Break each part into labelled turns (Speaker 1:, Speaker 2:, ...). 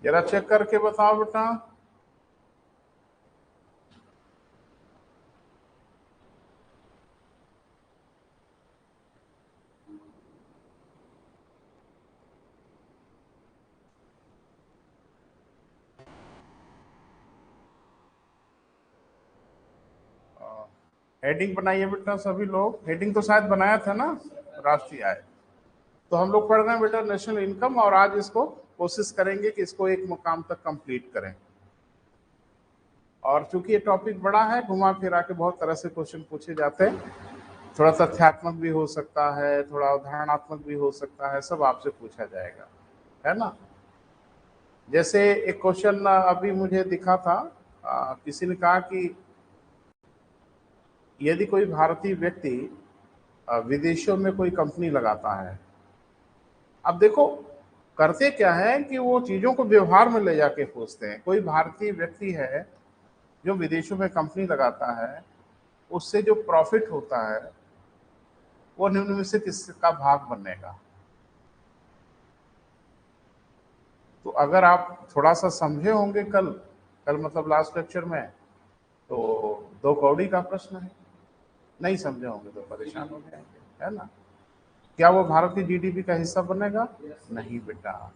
Speaker 1: जरा चेक करके बताओ बेटा। हेडिंग बनाइए बेटा, सभी लोग हेडिंग तो शायद बनाया था ना, राष्ट्रीय आय। तो हम लोग पढ़ रहे हैं बेटा नेशनल इनकम, और आज इसको कोशिश करेंगे कि इसको एक मुकाम तक कंप्लीट करें। और चूंकि ये टॉपिक बड़ा है, घुमा फिरा के बहुत तरह से क्वेश्चन पूछे जाते हैं, थोड़ा तथ्यात्मक भी हो सकता है, थोड़ा उदाहरणात्मक भी हो सकता है, सब आपसे पूछा जाएगा, है ना। जैसे एक क्वेश्चन अभी मुझे दिखा था, किसी ने कहा कि यदि कोई भारतीय व्यक्ति विदेशों में कोई कंपनी लगाता है, अब देखो करते क्या है कि वो चीजों को व्यवहार में ले जाके पूछते हैं। कोई भारतीय व्यक्ति है जो विदेशों में कंपनी लगाता है, उससे जो प्रॉफिट होता है वो निम्न में से किसका भाग बनेगा। तो अगर आप थोड़ा सा समझे होंगे कल कल मतलब लास्ट लेक्चर में, तो दो कौड़ी का प्रश्न है। नहीं समझे होंगे तो परेशान हो जाएंगे, है ना। क्या वो भारत की जीडीपी का हिस्सा बनेगा? नहीं बेटा,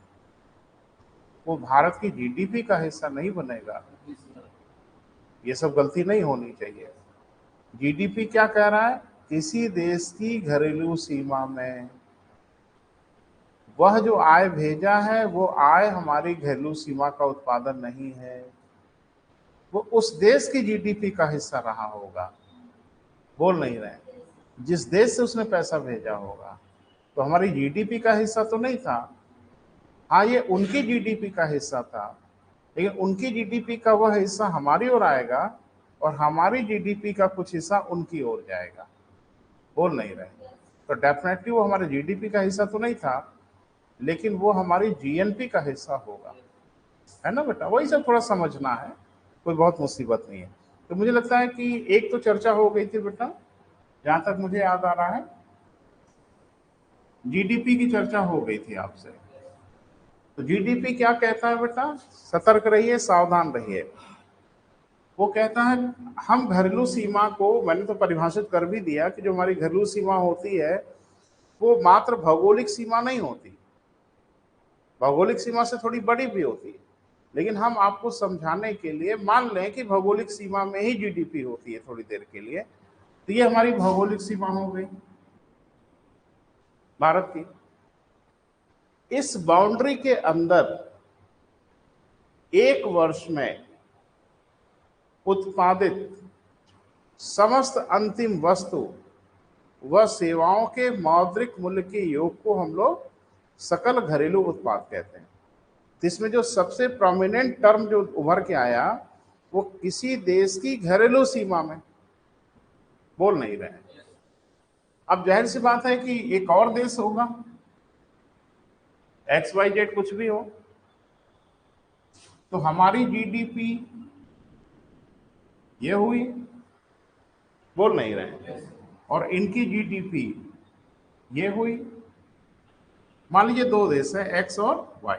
Speaker 1: वो भारत की जीडीपी का हिस्सा नहीं बनेगा। ये सब गलती नहीं होनी चाहिए। जीडीपी क्या कह रहा है? किसी देश की घरेलू सीमा में वह जो आय भेजा है, वो आय हमारी घरेलू सीमा का उत्पादन नहीं है, वो उस देश की जीडीपी का हिस्सा रहा होगा। बोल नहीं रहे, जिस देश से उसने पैसा भेजा होगा। तो हमारी जीडीपी का हिस्सा तो नहीं था। हाँ, ये उनकी जीडीपी का हिस्सा था, लेकिन उनकी जीडीपी का वह हिस्सा हमारी ओर आएगा और हमारी जीडीपी का कुछ हिस्सा उनकी ओर जाएगा। बोल नहीं रहे, तो डेफिनेटली वो हमारे जीडीपी का हिस्सा तो नहीं था, लेकिन वो हमारी जीएनपी का हिस्सा होगा, है ना बेटा। वही सब थोड़ा समझना है, कोई बहुत मुसीबत नहीं है। तो मुझे लगता है कि एक तो चर्चा हो गई थी बेटा, जहां तक मुझे याद आ रहा है, जीडीपी की चर्चा हो गई थी आपसे। तो जीडीपी क्या कहता है बेटा? सतर्क रहिए, सावधान रहिए। वो कहता है हम घरेलू सीमा को, मैंने तो परिभाषित कर भी दिया कि जो हमारी घरेलू सीमा होती है वो मात्र भौगोलिक सीमा नहीं होती, भौगोलिक सीमा से थोड़ी बड़ी भी होती है। लेकिन हम आपको समझाने के लिए मान लें कि भौगोलिक सीमा में ही जीडीपी होती है थोड़ी देर के लिए, तो ये हमारी भौगोलिक सीमा हो गई भारत की। इस बाउंड्री के अंदर एक वर्ष में उत्पादित समस्त अंतिम वस्तु व सेवाओं के मौद्रिक मूल्य के योग को हम लोग सकल घरेलू उत्पाद कहते हैं। तो इसमें जो सबसे प्रोमिनेंट टर्म जो उभर के आया, वो किसी देश की घरेलू सीमा में। बोल नहीं रहे हैं। अब जाहिर सी बात है कि एक और देश होगा, एक्स वाई जेड कुछ भी हो, तो हमारी जीडीपी ये हुई, बोल नहीं रहे हैं, और इनकी जीडीपी ये हुई। मान लीजिए दो देश है, एक्स और वाई।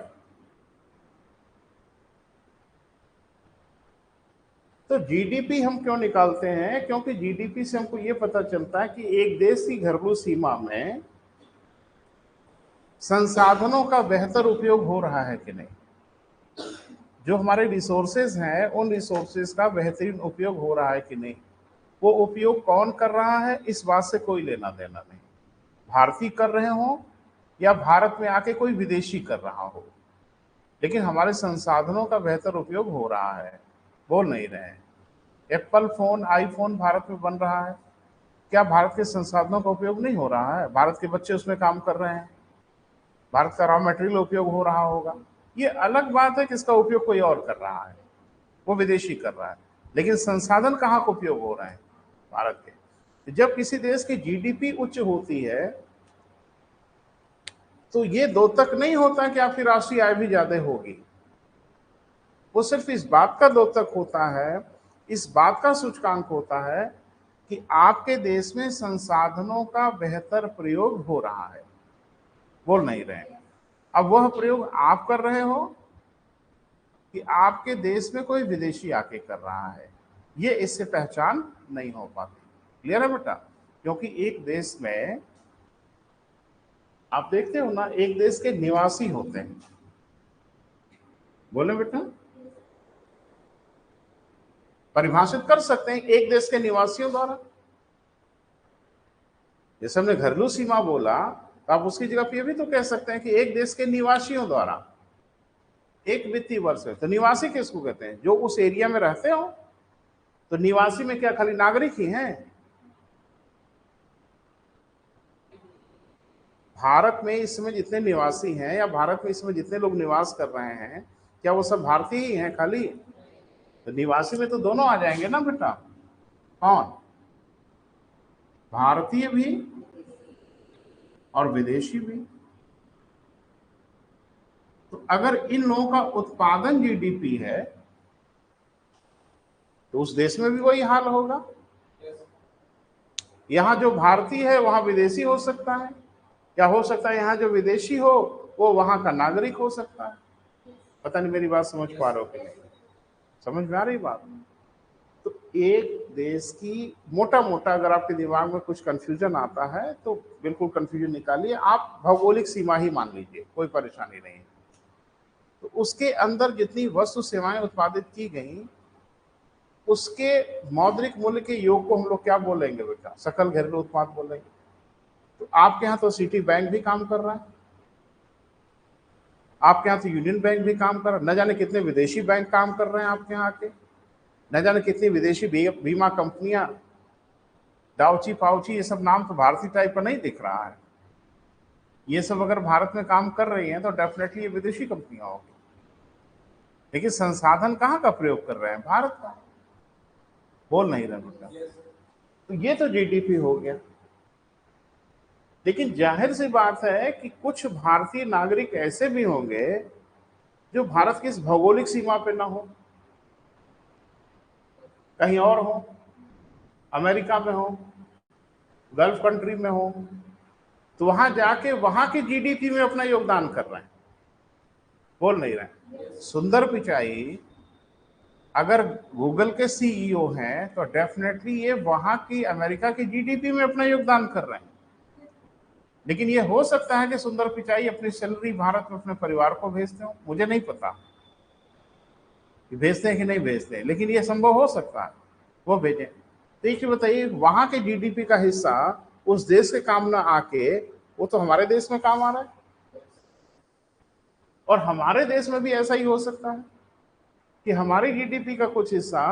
Speaker 1: तो जीडीपी हम क्यों निकालते हैं? क्योंकि जीडीपी से हमको ये पता चलता है कि एक देश की घरेलू सीमा में संसाधनों का बेहतर उपयोग हो रहा है कि नहीं। जो हमारे रिसोर्सेज हैं, उन रिसोर्सेज का बेहतरीन उपयोग हो रहा है कि नहीं। वो उपयोग कौन कर रहा है, इस बात से कोई लेना देना नहीं। भारतीय कर रहे हो या भारत में आके कोई विदेशी कर रहा हो, लेकिन हमारे संसाधनों का बेहतर उपयोग हो रहा है। बोल नहीं रहे हैं। एप्पल फोन, आईफोन भारत में बन रहा है, क्या भारत के संसाधनों का उपयोग नहीं हो रहा है? भारत के बच्चे उसमें काम कर रहे हैं, भारत का रॉ मटेरियल उपयोग हो रहा होगा। ये अलग बात है कि इसका उपयोग कोई और कर रहा है, वो विदेशी कर रहा है, लेकिन संसाधन कहाँ का उपयोग हो रहे हैं? भारत के। जब किसी देश की जीडीपी उच्च होती है, तो ये दो तक नहीं होता कि आपकी राष्ट्रीय आय भी ज्यादा होगी। वो सिर्फ इस बात का द्योतक होता है, इस बात का सूचकांक होता है कि आपके देश में संसाधनों का बेहतर प्रयोग हो रहा है। बोल नहीं रहे हैं। अब वह प्रयोग आप कर रहे हो कि आपके देश में कोई विदेशी आके कर रहा है, ये इससे पहचान नहीं हो पाती। क्लियर है बेटा? क्योंकि एक देश में आप देखते हो ना, एक देश के निवासी होते हैं। बोले बेटा? परिभाषित कर सकते हैं एक देश के निवासियों द्वारा। जैसे हमने घरेलू सीमा बोला, तो आप उसकी जगह पे भी तो कह सकते हैं कि एक देश के निवासियों द्वारा एक वित्तीय वर्ष है। तो निवासी किसको कहते हैं? जो उस एरिया में रहते हो। तो निवासी में क्या खाली नागरिक ही हैं? भारत में इस समय जितने निवासी हैं, या भारत में इस समय जितने लोग निवास कर रहे हैं, क्या वो सब भारतीय ही हैं खाली? तो निवासी में तो दोनों आ जाएंगे ना बेटा। कौन? भारतीय भी और विदेशी भी। तो अगर इन लोगों का उत्पादन जीडीपी है, तो उस देश में भी वही हाल होगा। यहां जो भारतीय है वहां विदेशी हो सकता है, या हो सकता है यहां जो विदेशी हो वो वहां का नागरिक हो सकता है। पता नहीं मेरी बात समझ पा रहे हो कि नहीं? समझ में आ रही बात? तो एक देश की मोटा मोटा अगर आपके दिमाग में कुछ कंफ्यूजन आता है तो बिल्कुल कंफ्यूजन निकालिए, आप भौगोलिक सीमा ही मान लीजिए, कोई परेशानी नहीं। तो उसके अंदर जितनी वस्तु सेवाएं उत्पादित की गई, उसके मौद्रिक मूल्य के योग को हम लोग क्या बोलेंगे बेटा? सकल घरेलू उत्पाद बोलेंगे। तो आपके यहाँ तो सिटी बैंक भी काम कर रहा है, आपके यहाँ तो यूनियन बैंक भी काम कर रहा है, न जाने कितने विदेशी बैंक काम कर रहे हैं आपके यहाँ आके, न जाने कितनी विदेशी बीमा कंपनियां, डाउची पाउची, ये सब नाम तो भारतीय टाइप का नहीं दिख रहा है। ये सब अगर भारत में काम कर रही हैं तो डेफिनेटली ये विदेशी कंपनियां होगी। लेकिन संसाधन कहाँ का प्रयोग कर रहे हैं? भारत का। बोल नहीं रहे बेटा? तो ये तो जीडीपी हो गया। लेकिन जाहिर सी बात है कि कुछ भारतीय नागरिक ऐसे भी होंगे जो भारत की इस भौगोलिक सीमा पे ना हो, कहीं और हो, अमेरिका में हो, गल्फ कंट्री में हो, तो वहां जाके वहां की जीडीपी में अपना योगदान कर रहे हैं। बोल नहीं रहे? सुंदर पिचाई अगर गूगल के सीईओ हैं तो डेफिनेटली ये वहां की अमेरिका की जीडीपी में अपना योगदान कर रहे हैं। लेकिन ये हो सकता है कि सुंदर पिचाई अपनी सैलरी भारत में अपने परिवार को भेजते हो, मुझे नहीं पता कि भेजते हैं कि नहीं भेजते हैं, लेकिन ये संभव हो सकता है वो भेजें। तो ये बताइए, वहां के जीडीपी का हिस्सा उस देश के काम ना आके वो तो हमारे देश में काम आ रहा है। और हमारे देश में भी ऐसा ही हो सकता है कि हमारी जीडीपी का कुछ हिस्सा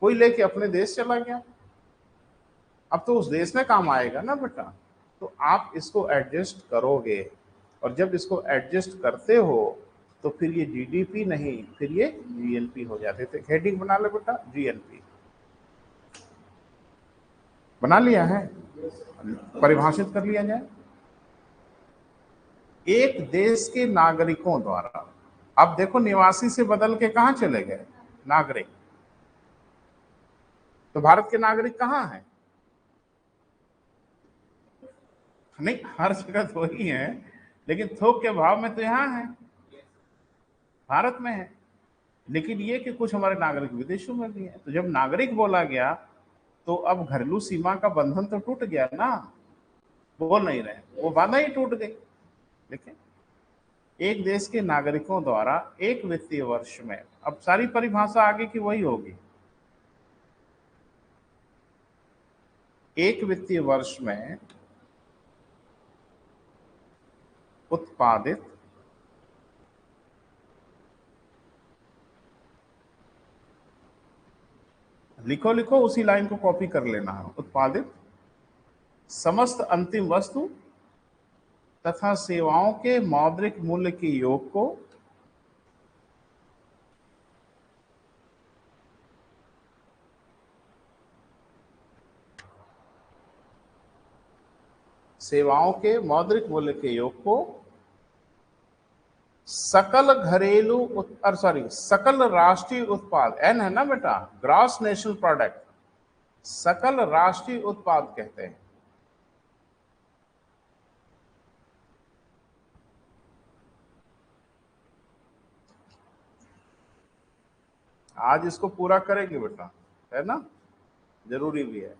Speaker 1: कोई लेके अपने देश चला गया। अब तो उस देश में काम आएगा ना बेटा। तो आप इसको एडजस्ट करोगे, और जब इसको एडजस्ट करते हो तो फिर ये जीडीपी नहीं, फिर ये जीएनपी हो जाते थे। हेडिंग बना ले बेटा, जीएनपी बना लिया है, परिभाषित कर लिया जाए। एक देश के नागरिकों द्वारा, अब देखो निवासी से बदल के कहां चले गए? नागरिक। तो भारत के नागरिक कहां हैं? नहीं, हर जगह तो वही है, लेकिन थोक के भाव में तो यहाँ है, भारत में है। लेकिन ये कि कुछ हमारे नागरिक विदेशों में भी है। तो जब नागरिक बोला गया तो अब घरेलू सीमा का बंधन तो टूट गया ना। बोल नहीं रहे? वो बाधा ही टूट गई। देखिए, एक देश के नागरिकों द्वारा एक वित्तीय वर्ष में, अब सारी परिभाषा आगे की वही होगी, एक वित्तीय वर्ष में उत्पादित लिखो लिखो, उसी लाइन को कॉपी कर लेना है। उत्पादित समस्त अंतिम वस्तु तथा सेवाओं के मौद्रिक मूल्य के योग को सेवाओं के मौद्रिक मूल्य के योग को सकल घरेलू सकल राष्ट्रीय उत्पाद, एन है ना बेटा, ग्रॉस नेशनल प्रोडक्ट, सकल राष्ट्रीय उत्पाद कहते हैं। आज इसको पूरा करेंगे बेटा, है ना, जरूरी भी है।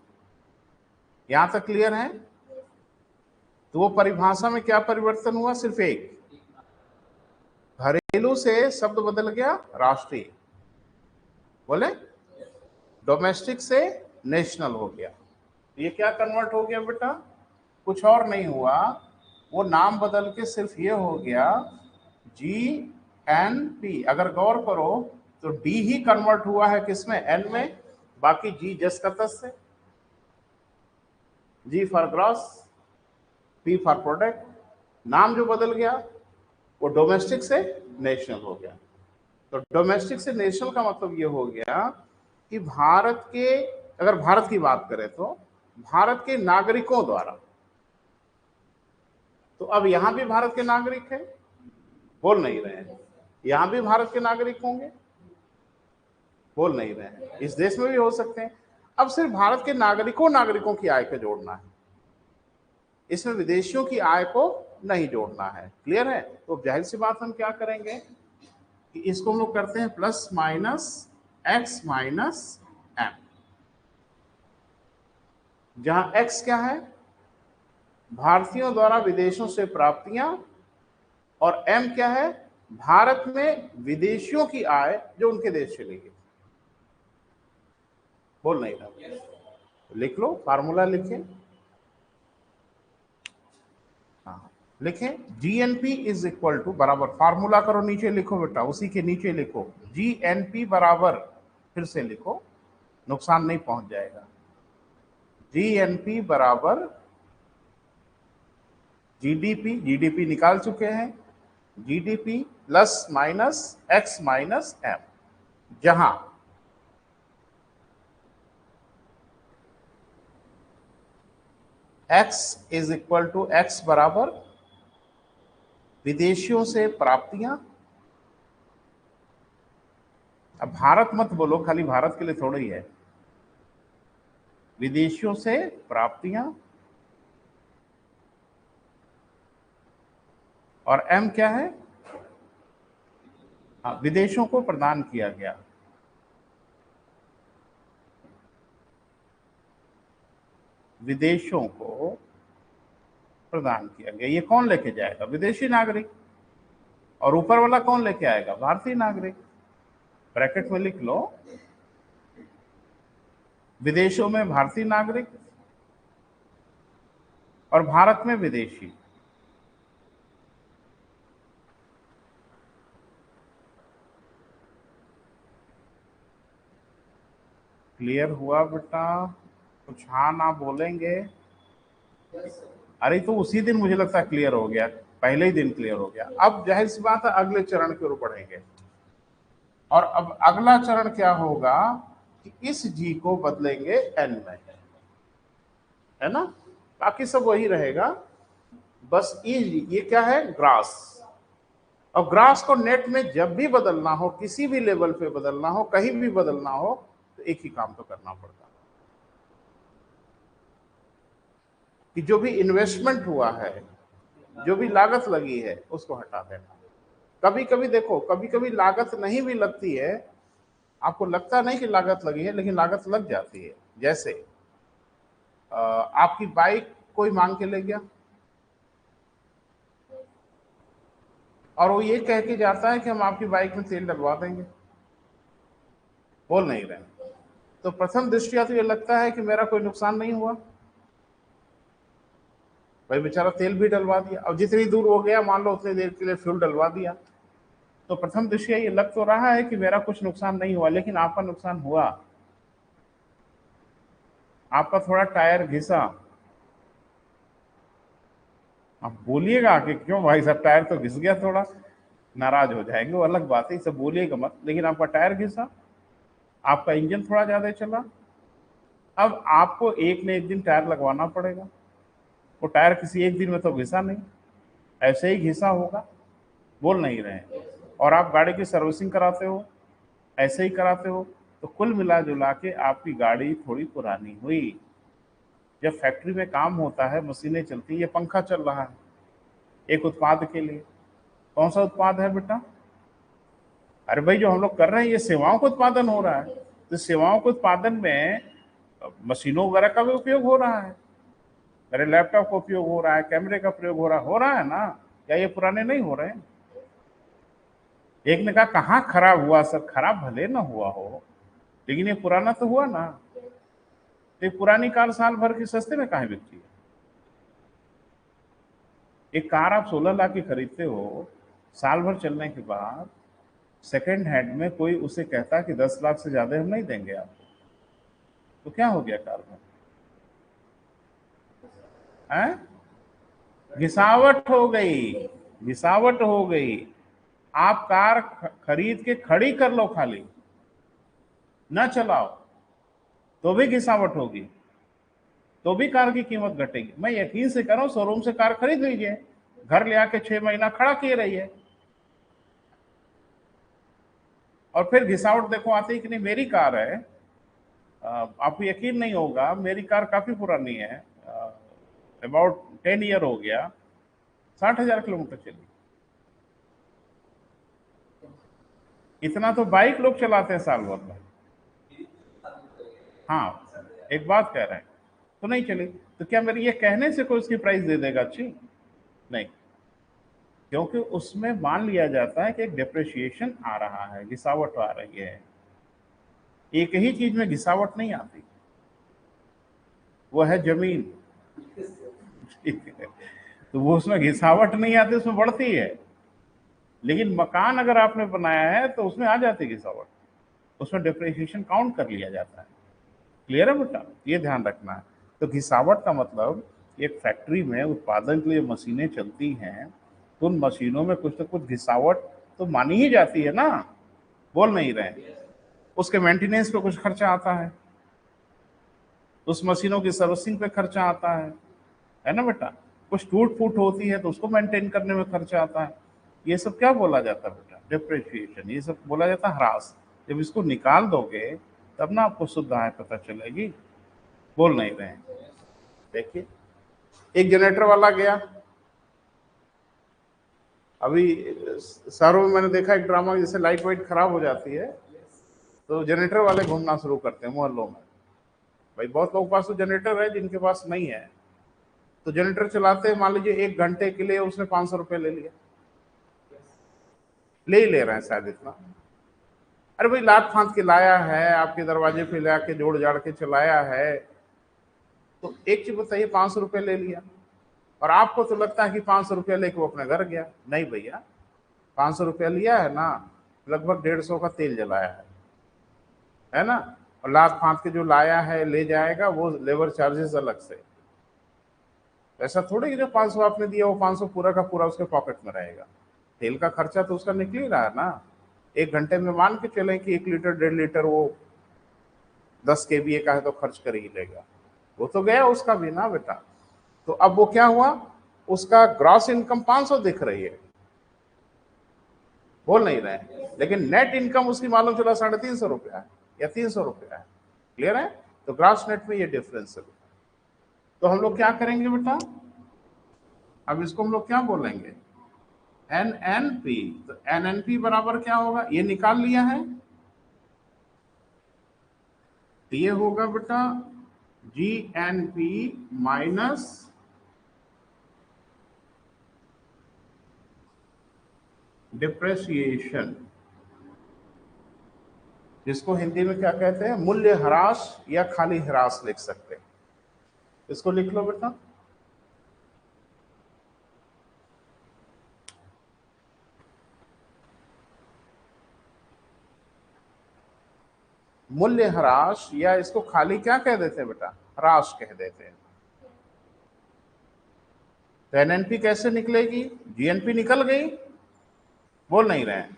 Speaker 1: यहां तक क्लियर है? तो वो परिभाषा में क्या परिवर्तन हुआ? सिर्फ एक, घरेलू से शब्द बदल गया राष्ट्रीय, बोले डोमेस्टिक से नेशनल हो गया। ये क्या कन्वर्ट हो गया बेटा? कुछ और नहीं हुआ, वो नाम बदल के सिर्फ ये हो गया GNP। अगर गौर करो तो डी ही कन्वर्ट हुआ है किसमें? एन में, बाकी जी जस का तस से। G for gross, P for product. नाम जो बदल गया वो डोमेस्टिक से नेशनल हो गया। तो डोमेस्टिक से नेशनल का मतलब ये हो गया कि भारत के, अगर भारत की बात करें तो भारत के नागरिकों द्वारा, तो अब यहां भी भारत के नागरिक हैं, बोल नहीं रहे हैं, यहां भी भारत के नागरिक होंगे, बोल नहीं रहे हैं, इस देश में भी हो सकते हैं। अब सिर्फ भारत के नागरिकों की आय को जोड़ना है, इसमें विदेशियों की आय को नहीं जोड़ना है। क्लियर है? तो जाहिर सी बात हम क्या करेंगे कि इसको हम लोग करते हैं plus minus X minus M, जहां एक्स क्या है? भारतीयों द्वारा विदेशों से प्राप्तियां, और एम क्या है? भारत में विदेशियों की आय जो उनके देश चली गई। बोल नहीं रहा, लिख लो, फार्मूला लिखें। हाँ लिखें, GNP इज इक्वल टू, बराबर फार्मूला करो, नीचे लिखो बेटा, उसी के नीचे लिखो GNP बराबर, फिर से लिखो, नुकसान नहीं पहुंच जाएगा। GNP बराबर GDP निकाल चुके हैं, GDP plus minus X minus M, जहां x is equal to X बराबर विदेशियों से प्राप्तियां। अब भारत मत बोलो, खाली भारत के लिए थोड़ा ही है, विदेशियों से प्राप्तियां, और m क्या है? विदेशों को प्रदान किया गया। विदेशों को प्रदान किया गया, ये कौन लेके जाएगा? विदेशी नागरिक। और ऊपर वाला कौन लेके आएगा? भारतीय नागरिक। ब्रैकेट में लिख लो, विदेशों में भारतीय नागरिक और भारत में विदेशी। क्लियर हुआ बेटा? कुछ हाँ ना बोलेंगे? अरे तो उसी दिन मुझे लगता है क्लियर हो गया, पहले ही दिन क्लियर हो गया। अब जाहिर सी बात है अगले चरण की ओर बढ़ेंगे, और अब अगला चरण क्या होगा कि इस जी को बदलेंगे एन में, है ना, बाकी सब वही रहेगा, बस ये क्या है? ग्रास। और ग्रास को नेट में जब भी बदलना हो, किसी भी लेवल पे बदलना हो, कहीं भी बदलना हो, तो एक ही काम तो करना पड़ता है कि जो भी इन्वेस्टमेंट हुआ है, जो भी लागत लगी है, उसको हटा देना। कभी कभी देखो, कभी कभी लागत नहीं भी लगती है, आपको लगता नहीं कि लागत लगी है, लेकिन लागत लग जाती है। जैसे आपकी बाइक कोई मांग के ले गया, और वो ये कह के जाता है कि हम आपकी बाइक में तेल डलवा देंगे, बोल नहीं रहे, तो प्रथम दृष्टिया तो ये लगता है कि मेरा कोई नुकसान नहीं हुआ, भाई बेचारा तेल भी डलवा दिया, और जितनी दूर हो गया मान लो उतनी देर के लिए फ्यूल डलवा दिया, तो प्रथम दृष्टिया ये लग तो रहा है कि मेरा कुछ नुकसान नहीं हुआ, लेकिन आपका नुकसान हुआ। आपका थोड़ा टायर घिसा। आप बोलिएगा कि क्यों भाई साहब टायर तो घिस गया, थोड़ा नाराज हो जाएंगे, वो अलग बात है, सब बोलिएगा मत, लेकिन आपका टायर घिसा, आपका इंजन थोड़ा ज्यादा चला, अब आपको एक न एक दिन टायर लगवाना पड़ेगा। वो टायर किसी एक दिन में तो घिसा नहीं, ऐसे ही घिसा होगा, बोल नहीं रहे हैं। और आप गाड़ी की सर्विसिंग कराते हो, ऐसे ही कराते हो, तो कुल मिला जुला के आपकी गाड़ी थोड़ी पुरानी हुई। जब फैक्ट्री में काम होता है, मशीनें चलती हैं, ये पंखा चल रहा है एक उत्पाद के लिए, कौन सा उत्पाद है बेटा? अरे भाई, जो हम लोग कर रहे हैं ये सेवाओं का उत्पादन हो रहा है, तो सेवाओं के उत्पादन में मशीनों वगैरह का भी उपयोग हो रहा है, मेरे लैपटॉप का उपयोग हो रहा है, कैमरे का प्रयोग हो रहा है ना? क्या ये पुराने नहीं हो रहे हैं? एक ने कहा कहाँ खराब हुआ सर, खराब भले ना हुआ हो, लेकिन ये पुराना तो हुआ ना। तो पुरानी कार साल भर की सस्ते में कहाँ बिकती है? एक कार आप 16 लाख की खरीदते हो, साल भर चलने के बाद सेकेंड हैंड में कोई उसे कहता कि 10 लाख से ज्यादा हम नहीं देंगे आपको, तो क्या हो गया कार में? हैं? घिसावट हो गई, घिसावट हो गई। आप कार खरीद के खड़ी कर लो, खाली न चलाओ तो भी घिसावट होगी, तो भी कार की कीमत घटेगी। मैं यकीन से कह रहा हूं, शोरूम से कार खरीद लीजिए, घर ले आके 6 महीना खड़ा किए रहिए, और फिर घिसावट देखो आती कि नहीं। मेरी कार है, आपको यकीन नहीं होगा, मेरी कार काफी पुरानी है, अबाउट 10 ईयर हो गया, 60,000 किलोमीटर चली। इतना तो बाइक लोग चलाते हैं साल भर में। हाँ, एक बात कह रहे हैं, तो नहीं चली, तो क्या मेरे ये कहने से कोई उसकी प्राइस दे देगा अच्छी? नहीं, क्योंकि उसमें मान लिया जाता है कि एक डिप्रिसिएशन आ रहा है, घिसावट आ रही है। एक ही चीज में घिसावट नहीं आती, वो है जमीन। तो वो उसमें घिसावट नहीं आती, उसमें बढ़ती है। लेकिन मकान अगर आपने बनाया है तो उसमें आ जाती है घिसावट, उसमें डिप्रिसिएशन काउंट कर लिया जाता है। क्लियर है बेटा? ये ध्यान रखना है। तो घिसावट का मतलब, एक फैक्ट्री में उत्पादन के लिए मशीनें चलती हैं, तो उन मशीनों में कुछ ना कुछ घिसावट तो मानी ही जाती है ना। बोल नहीं रहे? उसके मेंटेनेंस पे कुछ खर्चा आता है, उस मशीनों की सर्विसिंग पे खर्चा आता है ना बेटा? कुछ टूट फूट होती है तो उसको मेंटेन करने में खर्चा आता है। ये सब क्या बोला जाता है बेटा? डिप्रिसिएशन। ये सब बोला जाता है ह्रास। जब इसको निकाल दोगे तब ना आपको शुद्ध आय पता चलेगी। बोल नहीं रहे हैं? देखिए, एक जनरेटर वाला गया, अभी शहरों में मैंने देखा एक ड्रामा, जैसे लाइट वाइट खराब हो जाती है तो जनरेटर वाले घूमना शुरू करते हैं मोहल्लों में। भाई बहुत लोगों के पास तो जनरेटर है, जिनके पास नहीं है तो जनरेटर चलाते हैं, मान लीजिए 1 घंटे के लिए उसने 500 रुपये ले लिया, ले ही ले रहे हैं शायद इतना। अरे भाई, लात फांद के लाया है, आपके दरवाजे पे ले आके जोड़ जाड़ के चलाया है, तो एक चीज बताइए, 500 रुपये ले लिया और आपको तो लगता है कि 500 रुपया लेके वो अपने घर गया। नहीं भैया, 500 रुपया लिया है ना, लगभग 150 का तेल जलाया है ना? और लात फांद के जो लाया है ले जाएगा, वो लेबर चार्जेस अलग से। ऐसा थोड़ी कि जो 500 आपने दिया वो 500 पूरा का पूरा उसके पॉकेट में रहेगा। तेल का खर्चा तो उसका निकल ही रहा है ना। 1 घंटे में मान के चलें कि 1 लीटर 1.5 लीटर वो 10 kVA का है तो खर्च कर ही लेगा, वो तो गया उसका भी ना बेटा। तो अब वो क्या हुआ, उसका ग्रॉस इनकम 500 दिख रही है, बोल नहीं रहे हैं, लेकिन नेट इनकम उसकी मालूम चला 350 रुपया है या 300 रुपया है। क्लियर है? तो ग्रॉस नेट में ये डिफरेंस है। तो हम लोग क्या करेंगे बेटा, अब इसको हम लोग क्या बोलेंगे? NNP। तो NNP बराबर क्या होगा, ये निकाल लिया है, तो ये होगा बेटा GNP माइनस डिप्रेसिएशन, जिसको हिंदी में क्या कहते हैं, मूल्य ह्रास या खाली ह्रास लिख सकते हैं। इसको लिख लो बेटा, मूल्य ह्रास, या इसको खाली क्या कह देते हैं बेटा, ह्रास कह देते हैं। तो NNP कैसे निकलेगी, GNP निकल गई, बोल नहीं रहे हैं?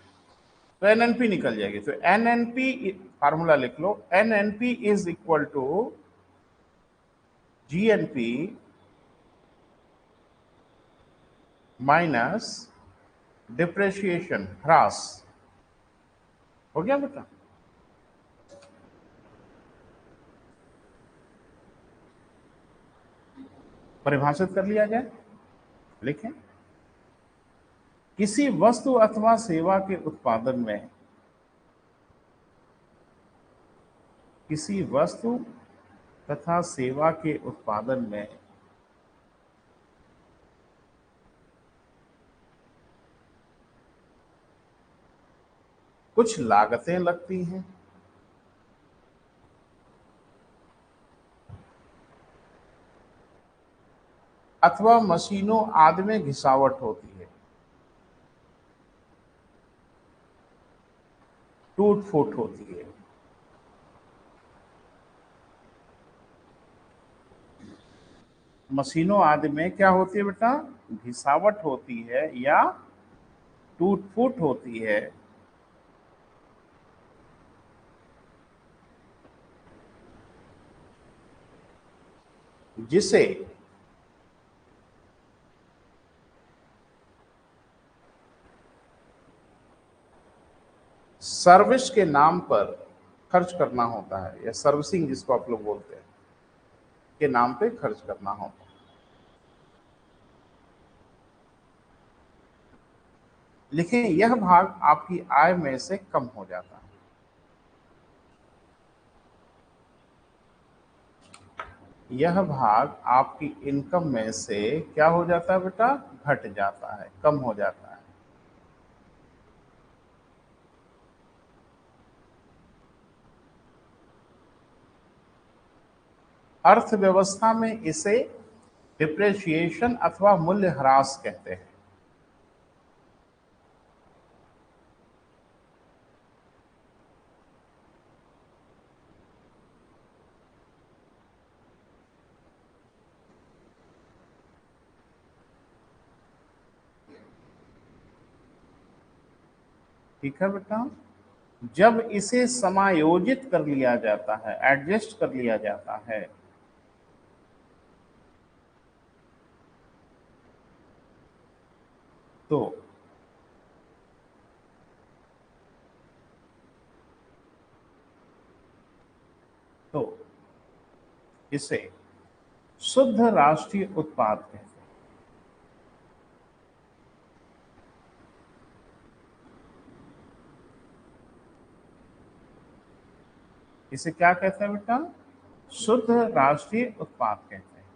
Speaker 1: तो NNP निकल जाएगी। तो NNP फार्मूला लिख लो, NNP is equal to GNP minus depreciation, ह्रास। हो गया बेटा? परिभाषित कर लिया जाए, लिखें, किसी वस्तु अथवा सेवा के उत्पादन में किसी वस्तु तथा सेवा के उत्पादन में कुछ लागतें लगती हैं अथवा मशीनों आदि में घिसावट होती है, टूट फूट होती है। मशीनों आदि में क्या होती है बेटा? घिसावट होती है या टूट फूट होती है, जिसे सर्विस के नाम पर खर्च करना होता है, या सर्विसिंग जिसको आप लोग बोलते हैं, के नाम पे खर्च करना होता है। लेकिन यह भाग आपकी आय में से कम हो जाता है। यह भाग आपकी इनकम में से क्या हो जाता है बेटा? घट जाता है, कम हो जाता है। अर्थव्यवस्था में इसे डिप्रेशिएशन अथवा मूल्यह्रास कहते हैं। ठीक है बेटा? जब इसे समायोजित कर लिया जाता है, एडजस्ट कर लिया जाता है, तो तो इसे शुद्ध राष्ट्रीय उत्पाद कहते हैं। इसे क्या कहते हैं बेटा? शुद्ध राष्ट्रीय उत्पाद कहते हैं।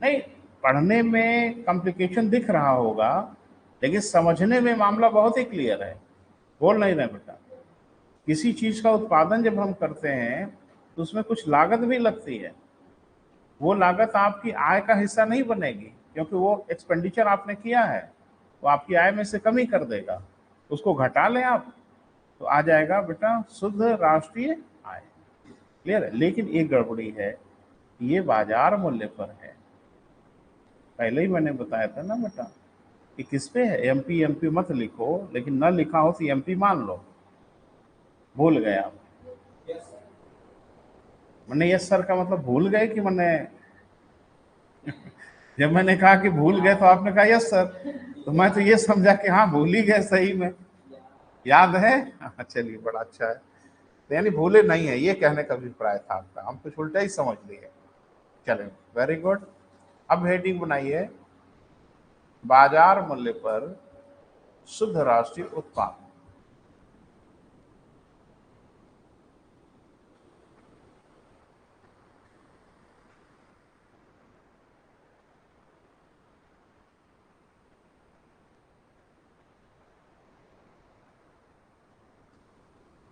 Speaker 1: नहीं, पढ़ने में कॉम्प्लिकेशन दिख रहा होगा, लेकिन समझने में मामला बहुत ही क्लियर है। बोल नहीं रहे बेटा? किसी चीज का उत्पादन जब हम करते हैं तो उसमें कुछ लागत भी लगती है। वो लागत आपकी आय का हिस्सा नहीं बनेगी, क्योंकि वो एक्सपेंडिचर आपने किया है, वो आपकी आय में से कमी कर देगा। उसको घटा लें आप, तो आ जाएगा बेटा शुद्ध राष्ट्रीय आय। क्लियर है? लेकिन एक गड़बड़ी है, ये बाजार मूल्य पर है। पहले ही मैंने बताया था ना बेटा कि किस पे है। एमपी एमपी मत लिखो, लेकिन न लिखा हो तो एमपी मान लो। भूल गए आप? मैंने यस सर का मतलब भूल गए कि मैंने जब मैंने कहा कि भूल गए तो आपने कहा यस सर, तो मैं तो ये समझा कि हाँ भूल ही गए सही में। याद है? हाँ, चलिए बड़ा अच्छा है। तो यानी भूले नहीं है, ये कहने का अभिप्राय था आपका, हम कुछ उल्टा ही समझ लिए। चलें, वेरी गुड। अब हेडिंग बनाइए, बाजार मूल्य पर शुद्ध राष्ट्रीय उत्पाद।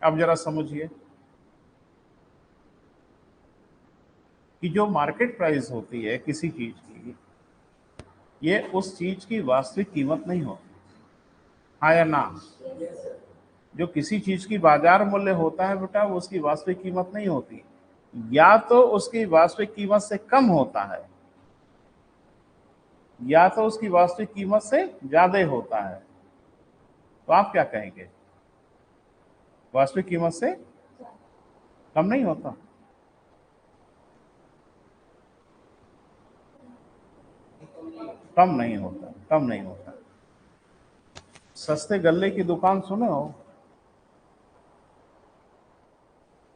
Speaker 1: अब जरा समझिए कि जो मार्केट प्राइस होती है किसी चीज की, ये उस चीज की वास्तविक कीमत नहीं होती। हाँ या ना? जो किसी चीज की बाजार मूल्य होता है बेटा, वो उसकी वास्तविक कीमत नहीं होती। या तो उसकी वास्तविक कीमत से कम होता है, या तो उसकी वास्तविक कीमत से ज्यादा होता है। तो आप क्या कहेंगे? वास्तविक कीमत से कम नहीं होता? कम नहीं होता, कम नहीं होता। सस्ते गल्ले की दुकान सुने हो?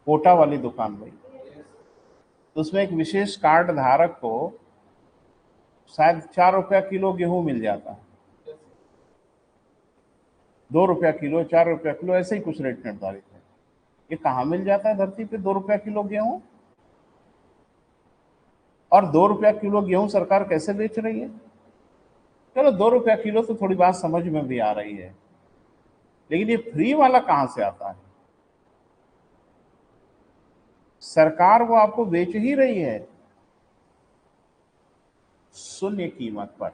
Speaker 1: कोटा वाली दुकान भाई, तो उसमें एक विशेष कार्ड धारक को शायद 4 रुपया किलो गेहूं मिल जाता है। 2 रुपया किलो, 4 रुपया किलो, ऐसे ही कुछ रेट निर्धारित है। ये कहाँ मिल जाता है धरती पे 2 रुपया किलो गेहूं? और 2 रुपया किलो गेहूं सरकार कैसे बेच रही है? चलो 2 रुपया किलो तो थोड़ी बात समझ में भी आ रही है, लेकिन ये फ्री वाला कहां से आता है? सरकार वो आपको बेच ही रही है शून्य कीमत पर,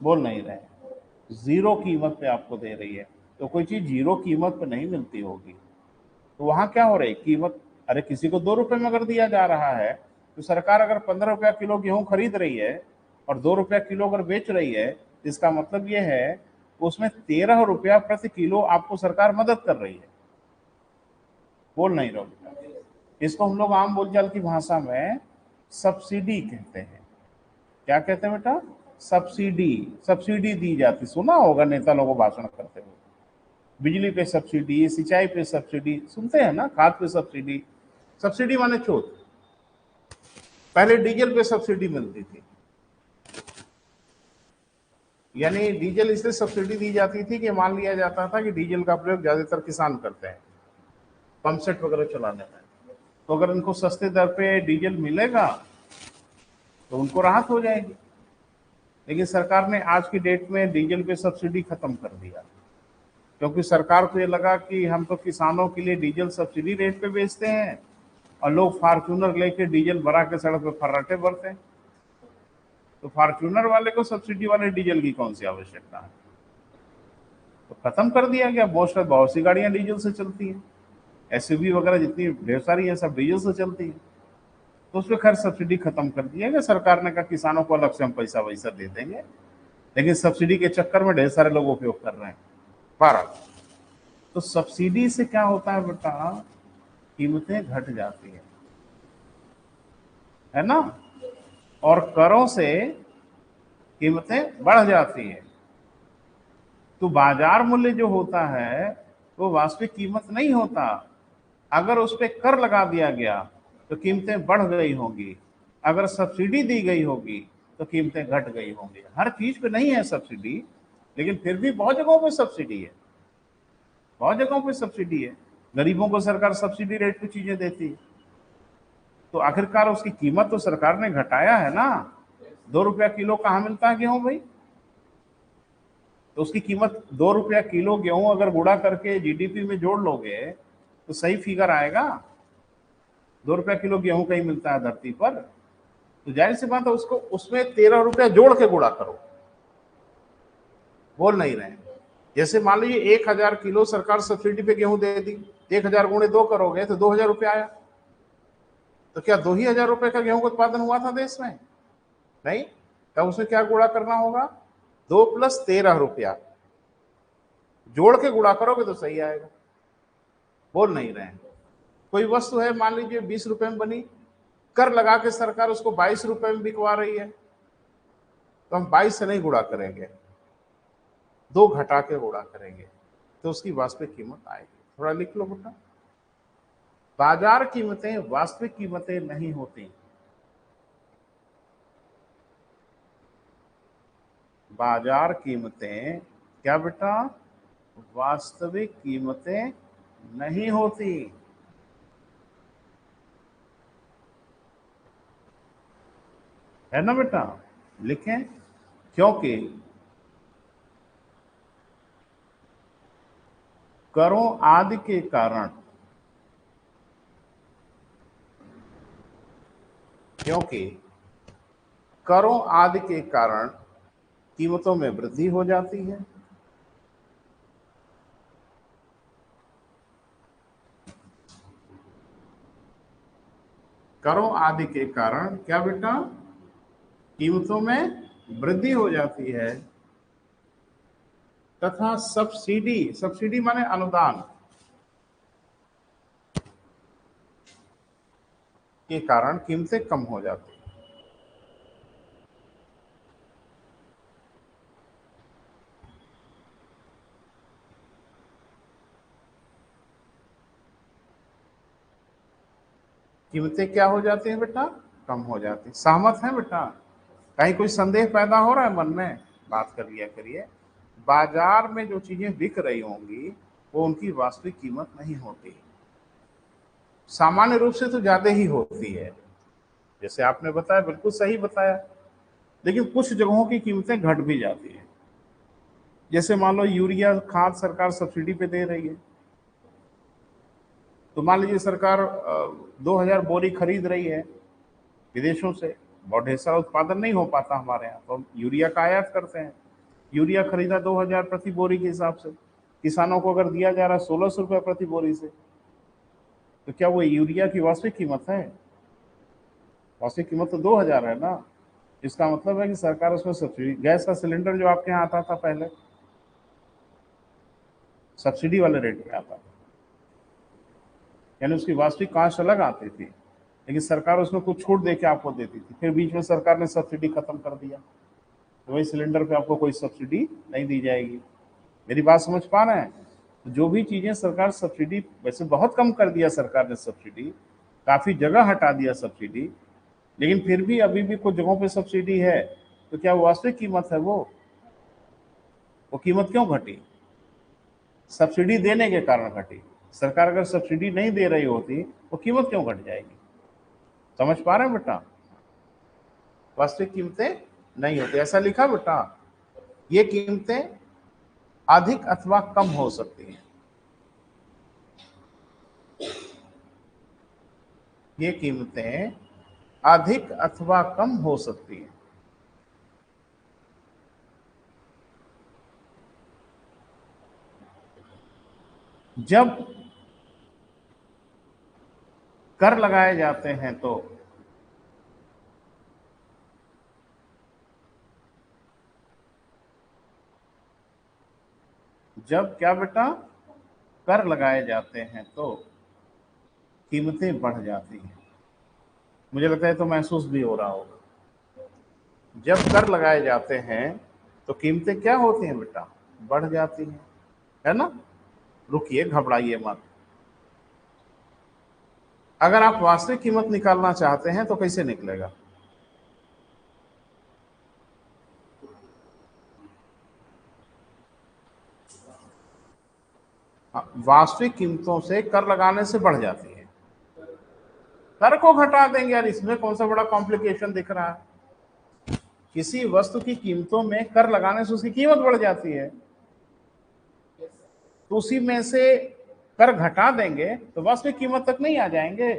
Speaker 1: बोल नहीं रहे, जीरो कीमत पे आपको दे रही है। तो कोई चीज जीरो कीमत पे नहीं मिलती होगी, तो वहां क्या हो रही कीमत? अरे किसी को 2 रुपए में अगर दिया जा रहा है, तो सरकार अगर 15 रुपया किलो गेहूं खरीद रही है और 2 रुपया किलो अगर बेच रही है, इसका मतलब यह है उसमें 13 रुपया प्रति किलो आपको सरकार मदद कर रही है। बोल नहीं रहो बेटा, इसको हम लोग आम बोलचाल की भाषा में सब्सिडी कहते हैं। क्या कहते हैं बेटा? सब्सिडी। सब्सिडी दी जाती, सुना होगा नेता लोगों भाषण करते हुए, बिजली पे सब्सिडी, सिंचाई पे सब्सिडी, सुनते हैं ना, खाद पे सब्सिडी। सब्सिडी माने छूट। पहले डीजल पे सब्सिडी मिलती थी, यानी डीजल इसलिए सब्सिडी दी जाती थी कि मान लिया जाता था कि डीजल का प्रयोग ज्यादातर किसान करते हैं पंप सेट वगैरह चलाने में, तो अगर उनको सस्ते दर पे डीजल मिलेगा तो उनको राहत हो जाएगी। लेकिन सरकार ने आज की डेट में डीजल पे सब्सिडी खत्म कर दिया, क्योंकि सरकार को ये लगा कि हम तो किसानों के लिए डीजल सब्सिडी रेट पे बेचते हैं और लोग फार्चूनर लेके डीजल भरा के सड़क पे फर्राटे भरते हैं, तो फार्चूनर वाले को सब्सिडी वाले डीजल की कौन सी आवश्यकता है? तो खत्म कर दिया गया। बहुत सी गाड़ियां डीजल से चलती हैं, एसयूवी वगैरह जितनी ढेर सारी है सब डीजल से चलती है, तो उसमें खैर सब्सिडी खत्म कर दिया गया। सरकार ने कहा किसानों को अलग से हम पैसा वैसा दे देंगे, लेकिन सब्सिडी के चक्कर में ढेर सारे लोग उपयोग कर रहे हैं। 12, तो सब्सिडी से क्या होता है बेटा? कीमतें घट जाती है ना, और करों से कीमतें बढ़ जाती है। तो बाजार मूल्य जो होता है वो वास्तविक कीमत नहीं होता। अगर उस पर कर लगा दिया गया तो कीमतें बढ़ गई होंगी, अगर सब्सिडी दी गई होगी तो कीमतें घट गई होंगी। हर चीज पे नहीं है सब्सिडी, लेकिन फिर भी बहुत जगहों पे सब्सिडी है, बहुत जगहों पे सब्सिडी है। गरीबों को सरकार सब्सिडी रेट पे चीजें देती है, तो आखिरकार उसकी कीमत तो सरकार ने घटाया है ना। 2 रुपया किलो कहाँ मिलता है गेहूं भाई? तो उसकी कीमत 2 रुपया किलो गेहूं अगर गुणा करके जीडीपी में जोड़ लोगे तो सही फिगर आएगा। 2 रुपया किलो गेहूं कहीं मिलता है धरती पर, तो जाहिर सी बात है उसको उसमें 13 रुपया जोड़ के गुणा करो। बोल नहीं रहे। जैसे मान लीजिए 1000 किलो सरकार सब्सिडी पे गेहूं दे दी, 1000 गुणे 2 करोगे तो 2000 रुपया आया। तो क्या 2000 रुपए का गेहूं का उत्पादन हुआ था देश में? नहीं। तब उसमें क्या गुणा करना होगा? 2 + 13 रुपया जोड़ के गुणा करोगे तो सही आएगा। बोल नहीं रहे। कोई वस्तु है मान लीजिए 20 रुपए में बनी, कर लगा के सरकार उसको 22 रुपए में बिकवा रही है, तो हम 22 से नहीं गुणा करेंगे, 2 घटा के गुणा करेंगे, तो उसकी वास्तविक कीमत आएगी। थोड़ा लिख लो बेटा, बाजार कीमतें वास्तविक कीमतें नहीं होती। बाजार कीमतें क्या बेटा? वास्तविक कीमतें नहीं होती। है ना बेटा? लिखें, क्योंकि करों आदि के कारण, क्योंकि करों आदि के कारण कीमतों में वृद्धि हो जाती है। करों आदि के कारण क्या बेटा? कीमतों में वृद्धि हो जाती है, तथा सब्सिडी, सब्सिडी माने अनुदान, के कारण कीमतें कम हो जाती है। कीमतें क्या हो जाती हैं बेटा? कम हो जाती। सहमत है बेटा? कहीं कोई संदेह पैदा हो रहा है मन में? बात कर लिया करिए। बाजार में जो चीजें बिक रही होंगी वो उनकी वास्तविक कीमत नहीं होती। सामान्य रूप से तो ज्यादा ही होती है, जैसे आपने बताया, बिल्कुल सही बताया। लेकिन कुछ जगहों की कीमतें घट भी जाती है। जैसे मान लो यूरिया खाद सरकार सब्सिडी पे दे रही है, तो मान लीजिए सरकार 2000 बोरी खरीद रही है विदेशों से। बहुत ढेर सारा उत्पादन नहीं हो पाता हमारे यहाँ, तो हम यूरिया का आयात करते हैं। यूरिया खरीदा 2000 प्रति बोरी के हिसाब से, किसानों को अगर दिया जा रहा है 1600 रुपये प्रति बोरी से, तो क्या वो यूरिया की वास्तविक कीमत है? वास्तविक कीमत तो 2000 है ना। इसका मतलब है कि सरकार उसमें सब्सिडी, गैस का सिलेंडर जो आपके यहाँ आता था पहले, सब्सिडी वाले रेट पे आता था, यानी उसकी वास्तविक कास्ट अलग आती थी, लेकिन सरकार उसमें कुछ छूट दे के आपको देती थी। फिर बीच में सरकार ने सब्सिडी खत्म कर दिया, तो वही सिलेंडर पे आपको कोई सब्सिडी नहीं दी जाएगी। मेरी बात समझ पा रहे हैं? तो जो भी चीजें सरकार सब्सिडी, वैसे बहुत कम कर दिया सरकार ने सब्सिडी, काफी जगह हटा दिया सब्सिडी, लेकिन फिर भी अभी भी कुछ जगहों पे सब्सिडी है, तो क्या वो वास्तविक कीमत है? वो कीमत क्यों घटी? सब्सिडी देने के कारण घटी। सरकार अगर सब्सिडी नहीं दे रही होती तो कीमत क्यों घट जाएगी? समझ पा रहे हैं बेटा? वास्तविक कीमतें नहीं होती, ऐसा लिखा बेटा। ये कीमतें अधिक अथवा कम हो सकती हैं। ये कीमतें अधिक अथवा कम हो सकती हैं। जब कर लगाए जाते हैं तो जब क्या बेटा, कर लगाए जाते हैं तो कीमतें बढ़ जाती हैं। मुझे लगता है तो महसूस भी हो रहा होगा। जब कर लगाए जाते हैं तो कीमतें क्या होती हैं बेटा? बढ़ जाती हैं, है ना। रुकिए, घबराइए मत। अगर आप वास्तविक कीमत निकालना चाहते हैं तो कैसे निकलेगा? वास्तविक कीमतों से कर लगाने से बढ़ जाती है। कर को घटा देंगे यार, इसमें कौन सा बड़ा कॉम्प्लिकेशन दिख रहा है? किसी वस्तु की कीमतों में कर लगाने से उसकी कीमत बढ़ जाती है, तो उसी में से कर घटा देंगे तो वास्तविक कीमत तक नहीं आ जाएंगे।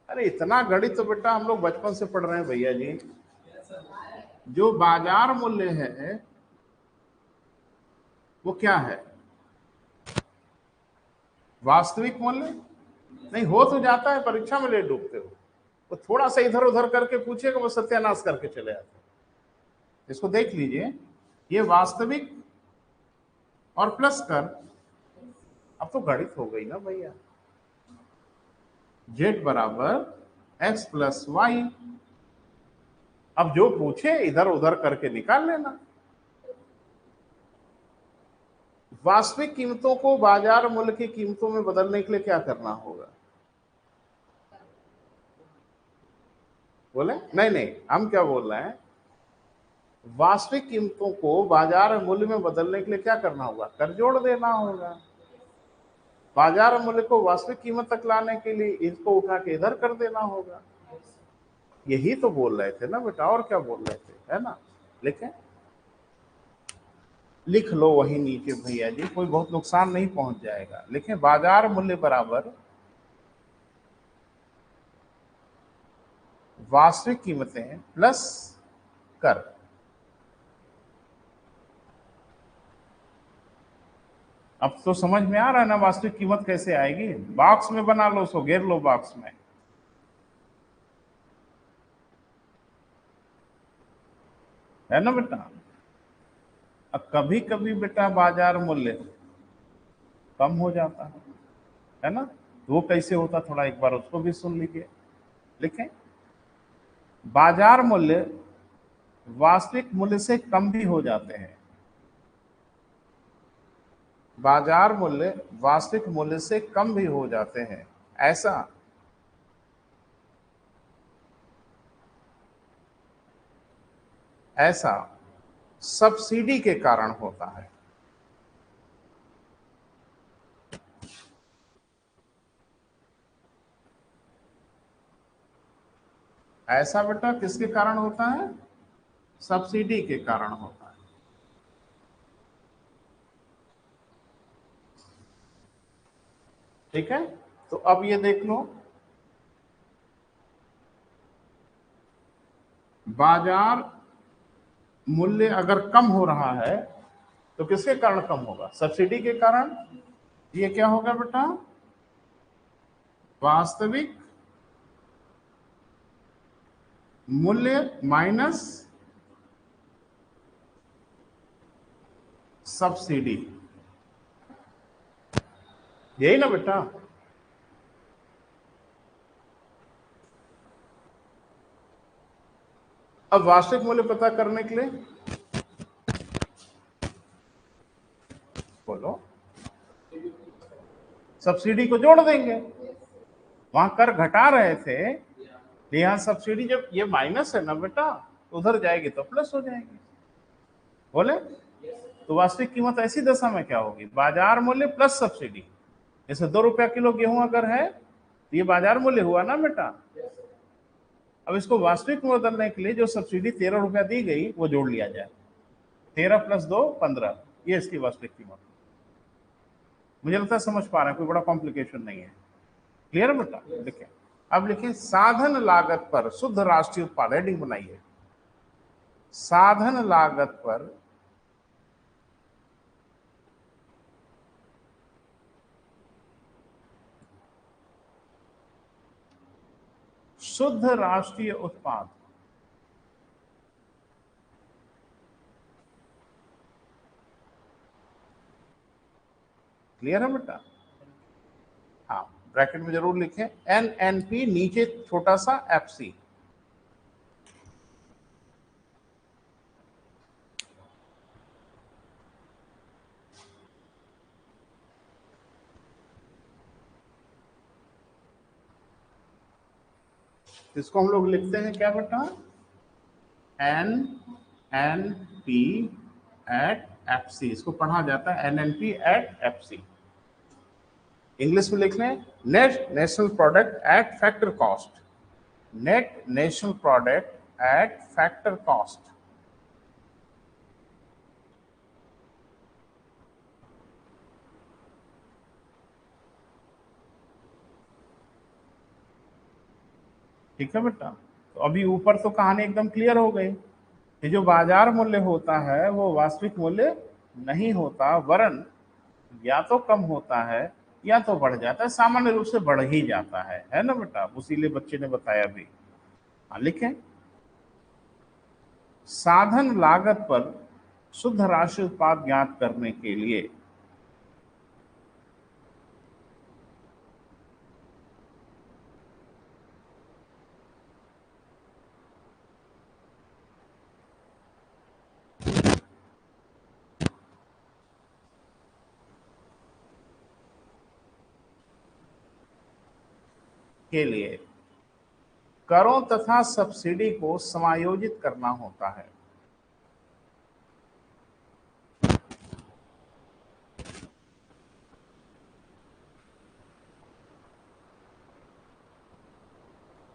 Speaker 1: अरे इतना गणित तो बेटा हम लोग बचपन से पढ़ रहे हैं भैया जी। जो बाजार मूल्य है वो क्या है? वास्तविक मूल्य नहीं हो तो जाता है, परीक्षा में ले डूबते हो। वो थोड़ा सा इधर उधर करके पूछेगा, वो सत्यानाश करके चले आते। इसको देख लीजिए, ये वास्तविक और प्लस कर। अब तो गणित हो गई ना भैया। जेड बराबर एक्स प्लस वाई। अब जो पूछे इधर उधर करके निकाल लेना। वास्तविक कीमतों को बाजार मूल्य की कीमतों में बदलने के लिए क्या करना होगा? बोले नहीं नहीं, हम क्या बोल रहे हैं, वास्तविक कीमतों को बाजार मूल्य में बदलने के लिए क्या करना होगा? कर जोड़ देना होगा। बाजार मूल्य को वास्तविक कीमत तक लाने के लिए इसको उठा के इधर कर देना होगा। यही तो बोल रहे थे ना बेटा, और क्या बोल रहे थे, है ना। लिखें, लिख लो वही नीचे भैया जी, कोई बहुत नुकसान नहीं पहुंच जाएगा। लिखें, बाजार मूल्य बराबर वास्तविक कीमतें प्लस कर। अब तो समझ में आ रहा है ना वास्तविक कीमत कैसे आएगी? बॉक्स में बना लो, सो घेर लो बॉक्स में। है ना बेटा। अब कभी कभी बेटा बाजार मूल्य कम हो जाता है ना। तो वो कैसे होता, थोड़ा एक बार उसको भी सुन लीजिए। लिखें, बाजार मूल्य वास्तविक मूल्य से कम भी हो जाते हैं। बाजार मूल्य वास्तविक मूल्य से कम भी हो जाते हैं। ऐसा ऐसा सब्सिडी के कारण होता है। ऐसा बेटा किसके कारण होता है? सब्सिडी के कारण होता है। ठीक है, तो अब ये देख लो, बाजार मूल्य अगर कम हो रहा है तो किसके कारण कम होगा? सब्सिडी के कारण। ये क्या होगा बेटा? वास्तविक मूल्य माइनस सब्सिडी, यही ना बेटा? अब वास्तविक मूल्य पता करने के लिए बोलो, सब्सिडी को जोड़ देंगे। वहां कर घटा रहे थे, यहां सब्सिडी जब ये माइनस है ना बेटा, उधर जाएगी तो प्लस हो जाएगी। बोले तो वास्तविक कीमत ऐसी दशा में क्या होगी? बाजार मूल्य प्लस सब्सिडी। जैसे 2 रुपया किलो गेहूं अगर है तो ये बाजार मूल्य हुआ ना बेटा। अब इसको वास्तविक में बदलने के लिए जो सब्सिडी 13 रुपया दी गई वो जोड़ लिया जाए। 13 + 2 15, ये इसकी वास्तविक कीमत। मुझे लगता है समझ पा रहे हैं, कोई बड़ा कॉम्प्लिकेशन नहीं है। क्लियर है बेटा? देखिए अब लिखें, साधन लागत पर शुद्ध राष्ट्रीय उत्पाद, हेडिंग बनाइए, साधन लागत पर शुद्ध राष्ट्रीय उत्पाद। क्लियर है बेटा? हाँ, ब्रैकेट में जरूर लिखें, NNP नीचे छोटा सा FC। इसको हम लोग लिखते हैं क्या बेटा? NNP at FC। इसको पढ़ा जाता है NNP at FC। इंग्लिश में लिख लें, net national product at factor cost. Net national product at factor cost. ठीक है बेटा? तो अभी ऊपर तो कहानी एकदम क्लियर हो गई कि जो बाजार मूल्य होता है वो वास्तविक मूल्य नहीं होता, वरन या तो कम होता है या तो बढ़ जाता है, सामान्य रूप से बढ़ ही जाता है ना बेटा? उसीलिए बच्चे ने बताया भी। हाँ लिखें, साधन लागत पर शुद्ध राष्ट्रीय उत्पाद ज्ञात करने के लिए करों तथा सब्सिडी को समायोजित करना होता है।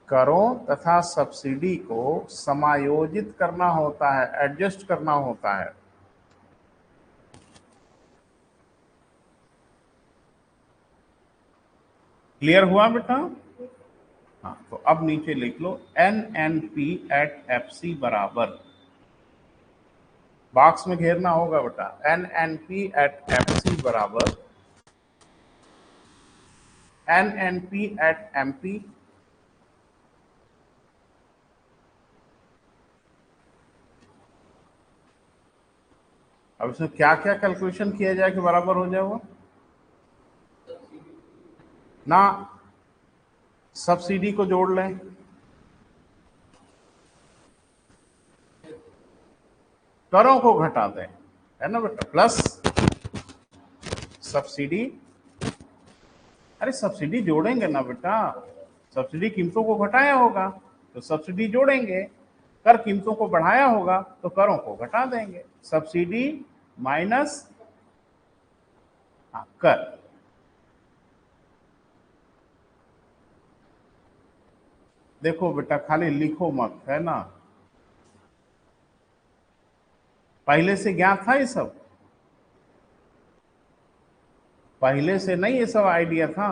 Speaker 1: करों तथा सब्सिडी को समायोजित करना होता है, एडजस्ट करना होता है। क्लियर हुआ बेटा? हाँ, तो अब नीचे लिख लो, NNP at FC बराबर, बॉक्स में घेरना होगा बेटा, NNP at FC बराबर NNP at MP अब इसमें क्या क्या कैलकुलेशन किया जाए कि बराबर हो जाए? वो ना सब्सिडी को जोड़ लें, करों को घटा दें, है ना बेटा, प्लस सब्सिडी। अरे सब्सिडी जोड़ेंगे ना बेटा, सब्सिडी कीमतों को घटाया होगा तो सब्सिडी जोड़ेंगे, कर कीमतों को बढ़ाया होगा तो करों को घटा देंगे, सब्सिडी माइनस कर। देखो बेटा खाली लिखो मत, है ना, पहले से ज्ञात था ये सब, पहले से नहीं ये सब आइडिया था,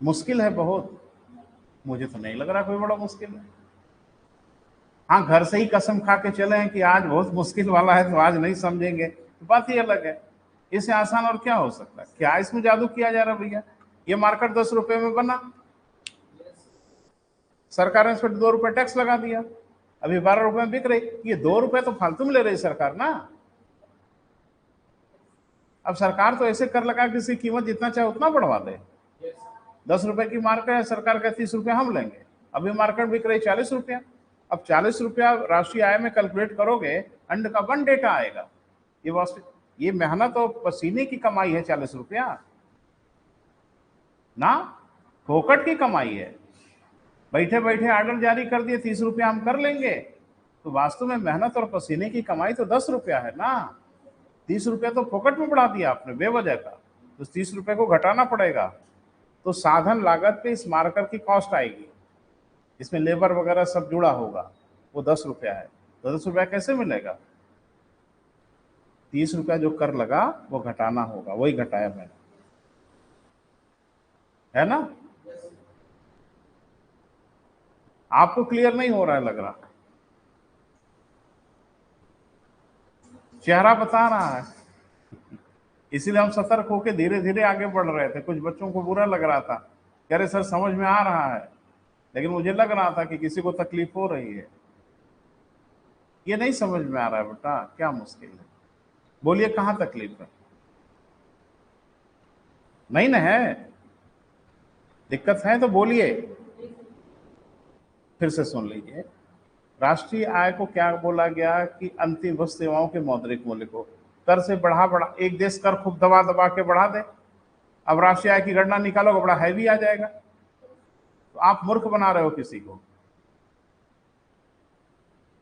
Speaker 1: मुश्किल है बहुत, मुझे तो नहीं लग रहा कोई बड़ा मुश्किल है। हाँ, घर से ही कसम खा के चले हैं कि आज बहुत मुश्किल वाला है तो आज नहीं समझेंगे, तो बात ही अलग है। इससे आसान और क्या हो सकता है? क्या इसमें जादू किया जा रहा भैया? ये मार्केट 10 रुपए में बना, सरकार ने इस पर 2 रुपए टैक्स लगा दिया, अभी 12 रुपए में बिक रही। ये 2 रुपए तो फालतू में ले रही सरकार ना। अब सरकार तो ऐसे कर लगा कि इसकी कीमत जितना चाहे उतना बढ़वा दे। 10 रुपए की मार्केट है, सरकार का 30 रुपया हम लेंगे, अभी मार्केट बिक रही 40 रुपया। अब 40 रुपया राष्ट्रीय आय में कैलकुलेट करोगे, अंड का 1 डेटा आएगा। ये वास्तविक, ये मेहनत और पसीने की कमाई है 40 रुपया ना, फोकट की कमाई है। बैठे बैठे ऑर्डर जारी कर दिए 30 रुपया हम कर लेंगे, तो वास्तव में मेहनत और पसीने की कमाई तो 10 रुपया है ना। 30 रुपया तो फोकट में बढ़ा दिया आपने बेवजह का, तो 30 रुपये को घटाना पड़ेगा। तो साधन लागत पे इस मार्कर की कॉस्ट आएगी, इसमें लेबर वगैरह सब जुड़ा होगा, वो 10 रुपया है, तो 10 रुपया कैसे मिलेगा? 30 रुपया जो कर लगा वो घटाना होगा, वही घटाया मैंने, है ना। आपको क्लियर नहीं हो रहा है लग रहा, चेहरा बता रहा है, इसीलिए हम सतर्क होकर धीरे धीरे आगे बढ़ रहे थे। कुछ बच्चों को बुरा लग रहा था, कह रहे सर समझ में आ रहा है, लेकिन मुझे लग रहा था कि किसी को तकलीफ हो रही है। ये नहीं समझ में आ रहा है बेटा, क्या मुश्किल है? बोलिए कहाँ तकलीफ है? नहीं ना है, दिक्कत है तो बोलिए, फिर से सुन लीजिए। राष्ट्रीय आय को क्या बोला गया कि अंतिम वस्तु सेवाओं के मौद्रिक मूल्य को कर से बढ़ा, एक देश कर खूब दबा दबा के बढ़ा दे, अब राष्ट्रीय आय की गणना निकालोगे बड़ा हैवी आ जाएगा, तो आप मूर्ख बना रहे हो किसी को।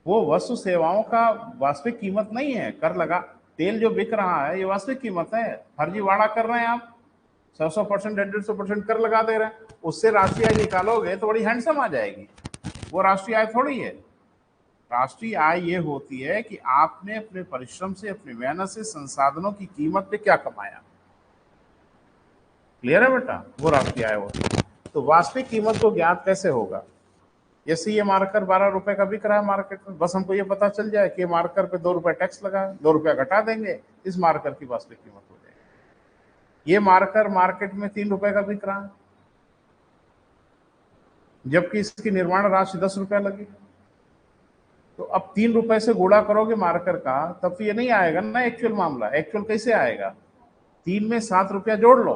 Speaker 1: वो वस्तु सेवाओं का वास्तविक कीमत नहीं है, कर लगा, तेल जो बिक रहा है ये वास्तविक कीमत है, फर्जीवाड़ा कर रहे हैं आप, 100% 150% कर लगा दे रहे हैं, उससे राष्ट्रीय आय निकालोगे तो बड़ी हैंडसम आ जाएगी, वो राष्ट्रीय आय थोड़ी है। राष्ट्रीय आय ये होती है कि आपने अपने परिश्रम से, अपनी मेहनत से संसाधनों की कीमत पे क्या कमाया, क्लियर है बेटा, वो राष्ट्रीय आय होती है। तो वास्तविक कीमत को ज्ञात कैसे होगा? जैसे ये मार्कर 12 रुपए का बिक रहा है मार्केट में, बस हमको ये पता चल जाए कि मार्कर पे 2 रुपए टैक्स लगा, 2 रुपया घटा देंगे, इस मार्कर की वास्तविक कीमत हो जाएगी। ये मार्कर मार्केट में 3 रुपए का बिक रहा है, जबकि इसकी निर्माण राशि 10 रुपया लगी, तो अब 3 रुपए से गुणा करोगे मार्कर का, तब तो ये नहीं आएगा ना एक्चुअल मामला। एक्चुअल कैसे आएगा? 3 में 7 रुपया जोड़ लो,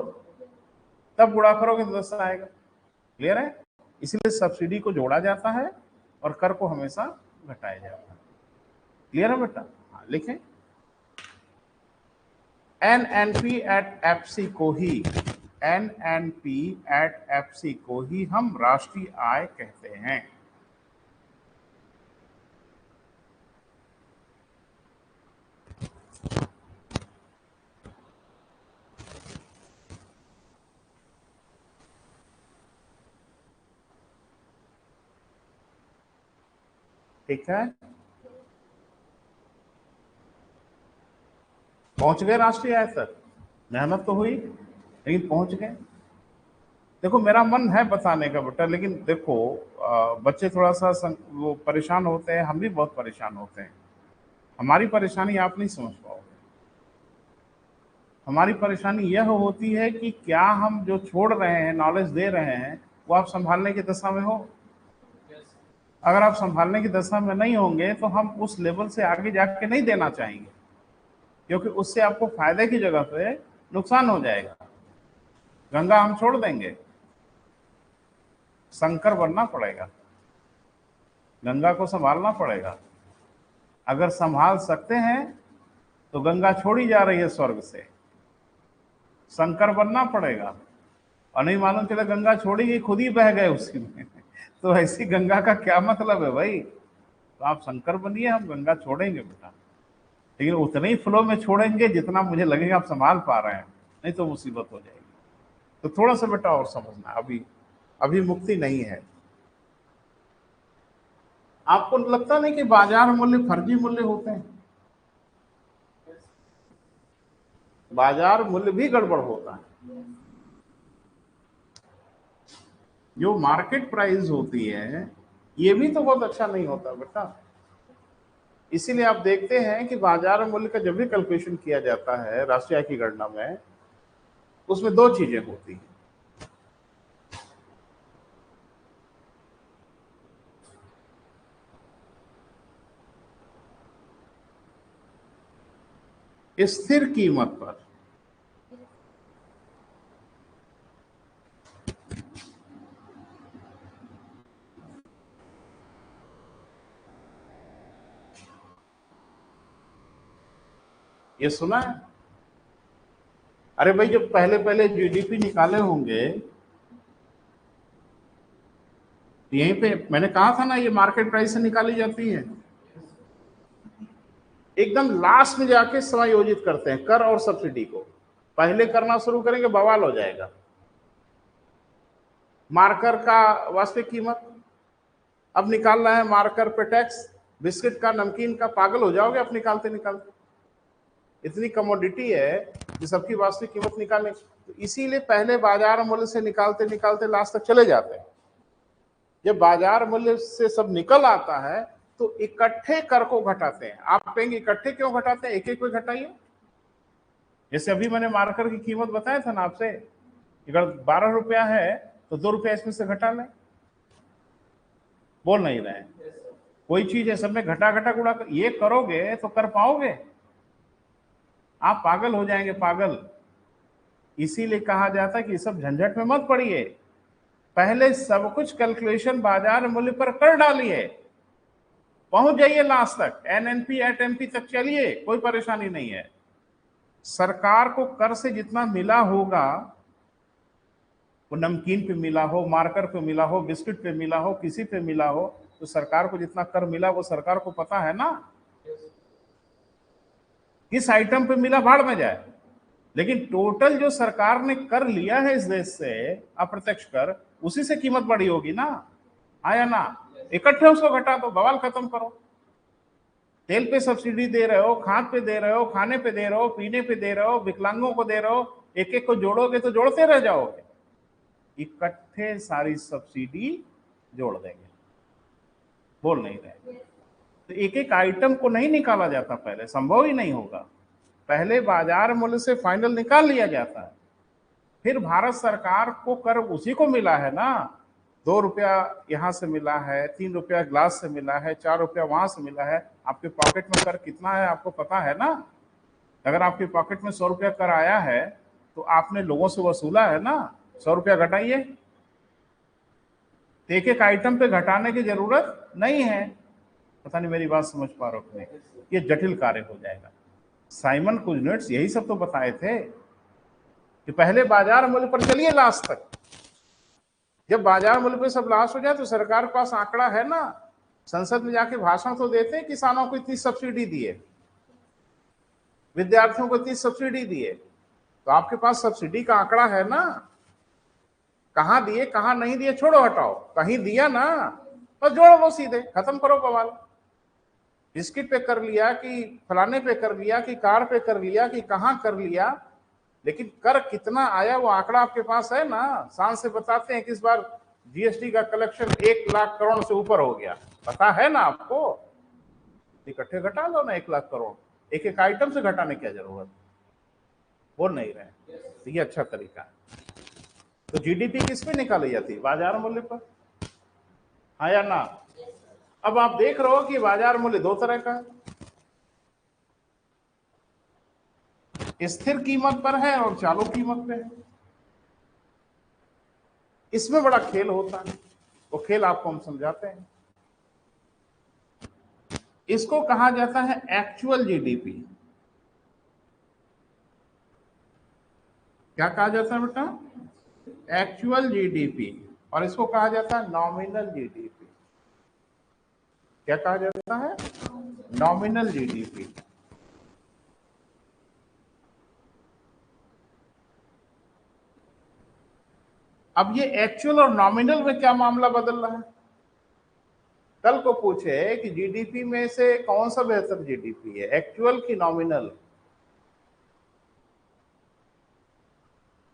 Speaker 1: तब गुणा करोगे तो 10 आएगा, क्लियर है। इसलिए सब्सिडी को जोड़ा जाता है और कर को हमेशा घटाया जाता है, क्लियर है बेटा। हाँ लिखें, NNP एट एफसी को ही, NNP एट एफसी को ही हम राष्ट्रीय आय कहते हैं। ठीक है, पहुंच गए राष्ट्रीय आय तक, मेहनत तो हुई लेकिन पहुंच गए। देखो मेरा मन है बताने का बेटा, लेकिन देखो बच्चे थोड़ा सा वो परेशान होते हैं, हम भी बहुत परेशान होते हैं। हमारी परेशानी आप नहीं समझ पाओगे। हमारी परेशानी यह होती है कि क्या हम जो छोड़ रहे हैं, नॉलेज दे रहे हैं, वो आप संभालने की दशा में हो। अगर आप संभालने की दशा में नहीं होंगे तो हम उस लेवल से आगे जाके नहीं देना चाहेंगे, क्योंकि उससे आपको फायदे की जगह पे नुकसान हो जाएगा। गंगा हम छोड़ देंगे, शंकर बनना पड़ेगा, गंगा को संभालना पड़ेगा। अगर संभाल सकते हैं तो गंगा छोड़ी जा रही है स्वर्ग से, शंकर बनना पड़ेगा, और नहीं मालूम चला गंगा छोड़ी गई खुद ही बह गए उसी में तो ऐसी गंगा का क्या मतलब है भाई? तो आप शंकर बनिए, हम गंगा छोड़ेंगे बेटा, लेकिन उतने ही फ्लो में छोड़ेंगे जितना मुझे लगेगा आप संभाल पा रहे हैं, नहीं तो मुसीबत हो जाएगी। तो थोड़ा सा बेटा और समझना, अभी अभी मुक्ति नहीं है। आपको लगता नहीं कि बाजार मूल्य फर्जी मूल्य होते हैं? बाजार मूल्य भी गड़बड़ होता है। जो मार्केट प्राइस होती है ये भी तो बहुत अच्छा नहीं होता बेटा। इसीलिए आप देखते हैं कि बाजार मूल्य का जब भी कैलकुलेशन किया जाता है राष्ट्रीय आय की गणना में, उसमें दो चीजें होती हैं। स्थिर कीमत पर ये सुना है? अरे भाई जब पहले पहले जीडीपी निकाले होंगे, यहीं पे मैंने कहा था ना ये मार्केट प्राइस से निकाली जाती है। एकदम लास्ट में जाके समायोजित करते हैं कर और सब्सिडी को। पहले करना शुरू करेंगे बवाल हो जाएगा। मार्कर का वास्तविक कीमत अब निकालना है, मार्कर पे टैक्स, बिस्किट का नमकीन का, पागल हो जाओगे आप निकालते निकालते। इतनी कमोडिटी है कि सबकी वास्तविक कीमत निकालने, तो इसीलिए पहले बाजार मूल्य से निकालते निकालते लास्ट तक चले जाते हैं। जब बाजार मूल्य से सब निकल आता है तो इकट्ठे कर को घटाते हैं। आप कहेंगे इकट्ठे क्यों घटाते हैं? एक एक को घटाइए। जैसे अभी मैंने मार्कर की कीमत बताया था ना आपसे, अगर 12 रुपया है तो 2 रुपया इसमें से घटा लें। बोल नहीं रहे हैं? कोई चीज है सब में घटा घटा गुणा ये करोगे तो कर पाओगे? आप पागल हो जाएंगे, पागल। इसीलिए कहा जाता है कि सब झंझट में मत पड़िए, पहले सब कुछ कैलकुलेशन बाजार मूल्य पर कर डालिए, पहुंच जाइए लास्ट तक, एनएनपी एटएमपी तक चलिए, कोई परेशानी नहीं है। सरकार को कर से जितना मिला होगा, वो नमकीन पे मिला हो, मार्कर पे मिला हो, बिस्किट पे मिला हो, किसी पे मिला हो, तो सरकार को जितना कर मिला वो सरकार को पता है ना। किस आइटम पे मिला भाड़ में जाए, लेकिन टोटल जो सरकार ने कर लिया है इस देश से अप्रत्यक्ष कर, उसी से कीमत बढ़ी होगी ना, आया ना। इकट्ठे उसको घटा दो, बवाल खत्म करो। तेल पे सब्सिडी दे रहे हो, खाद पे दे रहे हो, खाने पे दे रहे हो, पीने पे दे रहे हो, विकलांगों को दे रहे हो, एक एक को जोड़ोगे तो जोड़ते रह जाओगे। इकट्ठे सारी सब्सिडी जोड़ देंगे। बोल नहीं रहे? तो एक एक आइटम को नहीं निकाला जाता, पहले संभव ही नहीं होगा। पहले बाजार मूल्य से फाइनल निकाल लिया जाता है, फिर भारत सरकार को कर उसी को मिला है ना। 2 रुपया यहां से मिला है, 3 रुपया ग्लास से मिला है, 4 रुपया वहां से मिला है। आपके पॉकेट में कर कितना है आपको पता है ना। अगर आपके पॉकेट में 100 रुपया कर आया है तो आपने लोगों से वसूला है ना। 100 रुपया घटाइए, एक एक आइटम पे घटाने की जरूरत नहीं है। पता नहीं मेरी बात समझ पा रहे हो कि नहीं? ये जटिल कार्य हो जाएगा। साइमन कुजनेट्स यही सब तो बताए थे कि पहले बाजार मूल्य पर चलिए लास्ट तक। जब बाजार मूल्य पे सब लास्ट हो जाए तो सरकार के पास आंकड़ा है ना, संसद में जाके भाषण तो देते हैं, किसानों को इतनी सब्सिडी दिए, विद्यार्थियों को इतनी सब्सिडी दिए, तो आपके पास सब्सिडी का आंकड़ा है ना। कहां दिए कहां नहीं दिए छोड़ो हटाओ, कहीं दिया ना, बस जोड़ लो, सीधे खत्म करो बवाल। बिस्किट पे कर लिया कि फलाने पे कर लिया कि कार पे कर लिया कि कहां कर लिया, लेकिन कर कितना आया वो आंकड़ा आपके पास है ना। सांस से बताते हैं कि इस बार जीएसटी का कलेक्शन 1 लाख करोड़ से ऊपर हो गया, पता है ना आपको। इकट्ठे घटा लो ना 1 लाख करोड़, एक एक आइटम से घटाने की जरूरत। बोल नहीं रहे? तो ये अच्छा तरीका है। तो जीडीपी किस पे निकाली जाती है? बाजार मूल्य पर, हाँ या ना। अब आप देख रहे हो कि बाजार मूल्य दो तरह का है, स्थिर कीमत पर है और चालू कीमत पे है। इसमें बड़ा खेल होता है, वो खेल आपको हम समझाते हैं। इसको कहा जाता है एक्चुअल जीडीपी। क्या कहा जाता है बेटा? Actual GDP. और इसको कहा जाता है नॉमिनल जीडीपी। क्या कहा जाता है? Nominal GDP. अब ये एक्चुअल और नॉमिनल में क्या मामला बदल रहा है? कल को पूछे कि जीडीपी में से कौन सा बेहतर जीडीपी है, एक्चुअल की नॉमिनल?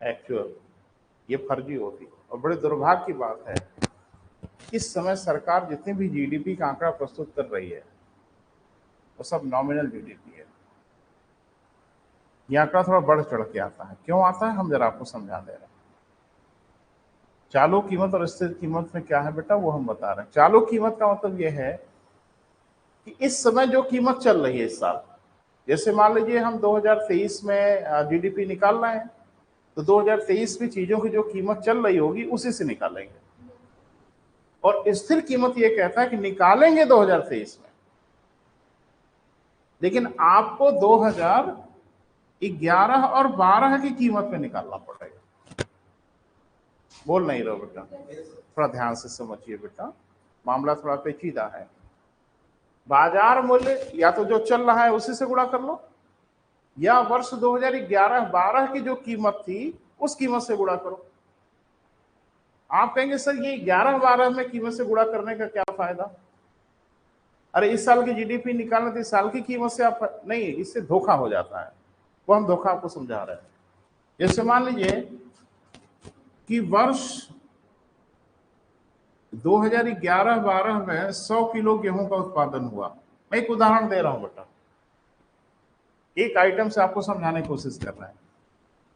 Speaker 1: एक्चुअल। ये फर्जी होती और बड़े दुर्भाग्य की बात है, इस समय सरकार जितनी भी जीडीपी का आंकड़ा प्रस्तुत कर रही है वो सब नॉमिनल जीडीपी है। ये आंकड़ा थोड़ा बढ़ चढ़ के आता है। क्यों आता है, हम जरा आपको समझा दे रहे हैं। चालू कीमत और स्थिर कीमत में क्या है बेटा, वो हम बता रहे हैं। चालू कीमत का मतलब ये है कि इस समय जो कीमत चल रही है इस साल, जैसे मान लीजिए हम 2023 में जीडीपी निकाल रहे हैं, तो 2023 में चीजों की जो कीमत चल रही होगी उसी से निकालेंगे। और स्थिर कीमत ये कहता है कि निकालेंगे 2023 में, लेकिन आपको 2011 और 12 की कीमत में निकालना पड़ेगा। बोल नहीं रहो बेटा, थोड़ा ध्यान से समझिए बेटा, मामला थोड़ा पेचीदा है। बाजार मूल्य या तो जो चल रहा है उसी से गुणा कर लो, या वर्ष 2011-12 की जो कीमत थी उस कीमत से गुणा करो। आप कहेंगे सर ये 11-12 में कीमत से गुणा करने का क्या फायदा? अरे इस साल की जीडीपी निकालना तो इस साल की कीमत से आप नहीं, इससे धोखा हो जाता है। वो हम धोखा आपको समझा रहे हैं। जैसे मान लीजिए कि वर्ष 2011-12 में 100 किलो गेहूं का उत्पादन हुआ। मैं एक उदाहरण दे रहा हूं बेटा, एक आइटम से आपको समझाने की कोशिश कर रहे हैं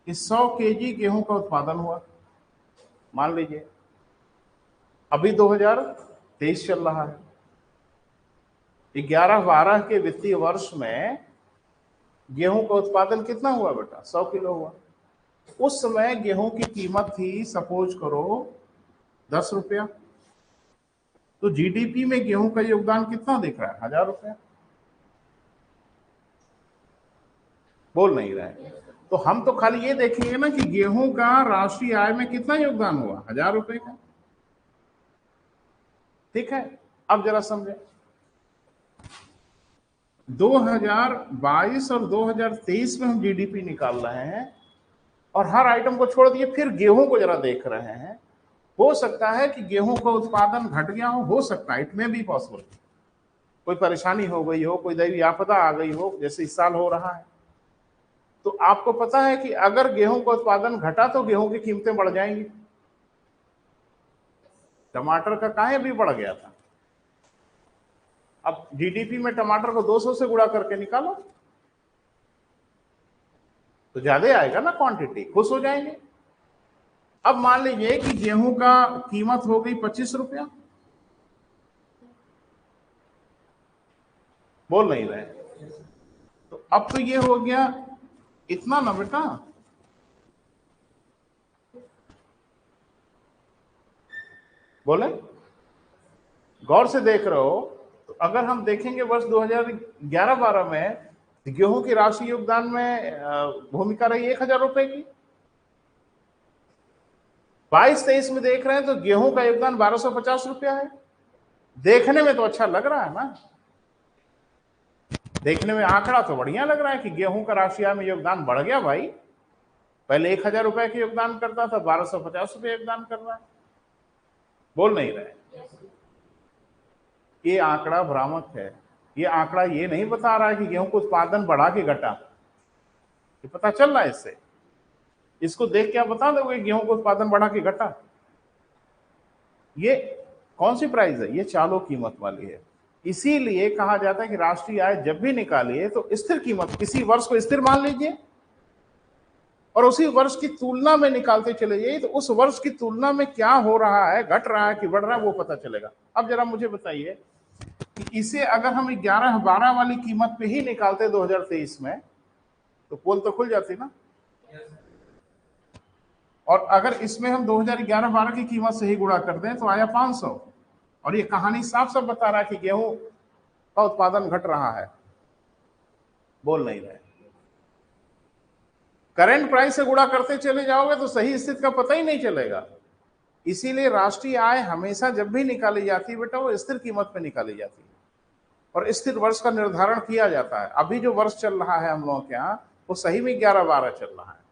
Speaker 1: कि 100 केजी गेहूं का उत्पादन हुआ। मान लीजिए अभी 2023 चल रहा है, 11-12 के वित्तीय वर्ष में गेहूं का उत्पादन कितना हुआ बेटा? 100 किलो हुआ। उस समय गेहूं की कीमत थी सपोज करो 10 रुपया, तो जीडीपी में गेहूं का योगदान कितना दिख रहा है? 1000 रुपया। बोल नहीं रहे। तो हम तो खाली ये देखेंगे ना कि गेहूं का राष्ट्रीय आय में कितना योगदान हुआ? 1000 रुपए का। ठीक है, अब जरा समझे, 2022 और 2023 में हम जीडीपी निकाल रहे हैं और हर आइटम को छोड़ दिए, फिर गेहूं को जरा देख रहे हैं। हो सकता है कि गेहूं का उत्पादन घट गया हो सकता है, इट में भी पॉसिबल, कोई परेशानी हो गई हो, कोई दैवीय आपदा आ गई हो, जैसे इस साल हो रहा है। तो आपको पता है कि अगर गेहूं का उत्पादन घटा तो गेहूं की कीमतें बढ़ जाएंगी। टमाटर का काहे भी बढ़ गया था। अब जीडीपी में टमाटर को 200 से गुणा करके निकालो तो ज्यादा आएगा ना क्वांटिटी, खुश हो जाएंगे। अब मान लीजिए कि गेहूं का कीमत हो गई 25 रुपया। बोल नहीं रहे। तो अब तो ये हो गया इतना ना बेटा, बोले गौर से देख रहे हो। तो अगर हम देखेंगे वर्ष 2011-12 में गेहूं की राशि योगदान में भूमिका रही 1000 रुपए की। 22-23 में देख रहे हैं तो गेहूं का योगदान 1250 रुपया है। देखने में तो अच्छा लग रहा है ना, देखने में आंकड़ा तो बढ़िया लग रहा है कि गेहूं का राशि आय में योगदान बढ़ गया भाई। पहले 1000 रुपए के योगदान करता था, 1250 रुपये योगदान कर रहा है। बोल नहीं रहे। ये आंकड़ा भ्रामक है। ये आंकड़ा ये नहीं बता रहा है कि गेहूं का उत्पादन बढ़ा के घटा, ये पता चल रहा है इससे। इसको देख के आप बता दोगे गेहूं का उत्पादन बढ़ा के घटा। ये कौन सी प्राइस है? ये चालू कीमत वाली है। इसीलिए कहा जाता है कि राष्ट्रीय आय जब भी निकालिए तो स्थिर कीमत, किसी वर्ष को स्थिर मान लीजिए और उसी वर्ष की तुलना में निकालते चले जाइए, तो उस वर्ष की तुलना में क्या हो रहा है, घट रहा है कि बढ़ रहा है, वो पता चलेगा। अब जरा मुझे बताइए कि इसे अगर हम 11-12 वाली कीमत पे ही निकालते 2023 में तो पोल तो खुल जाती ना। और अगर इसमें हम 2011-12 की कीमत से ही गुणा कर दें तो आया 500। और ये कहानी साफ साफ बता रहा है कि गेहूं का उत्पादन घट रहा है। बोल नहीं रहे। करंट प्राइस से गुणा करते चले जाओगे तो सही स्थिति का पता ही नहीं चलेगा। इसीलिए राष्ट्रीय आय हमेशा जब भी निकाली जाती है बेटा वो स्थिर कीमत पे निकाली जाती है और स्थिर वर्ष का निर्धारण किया जाता है। अभी जो वर्ष चल रहा है हम लोगों के यहाँ वो सही में 11-12 चल रहा है।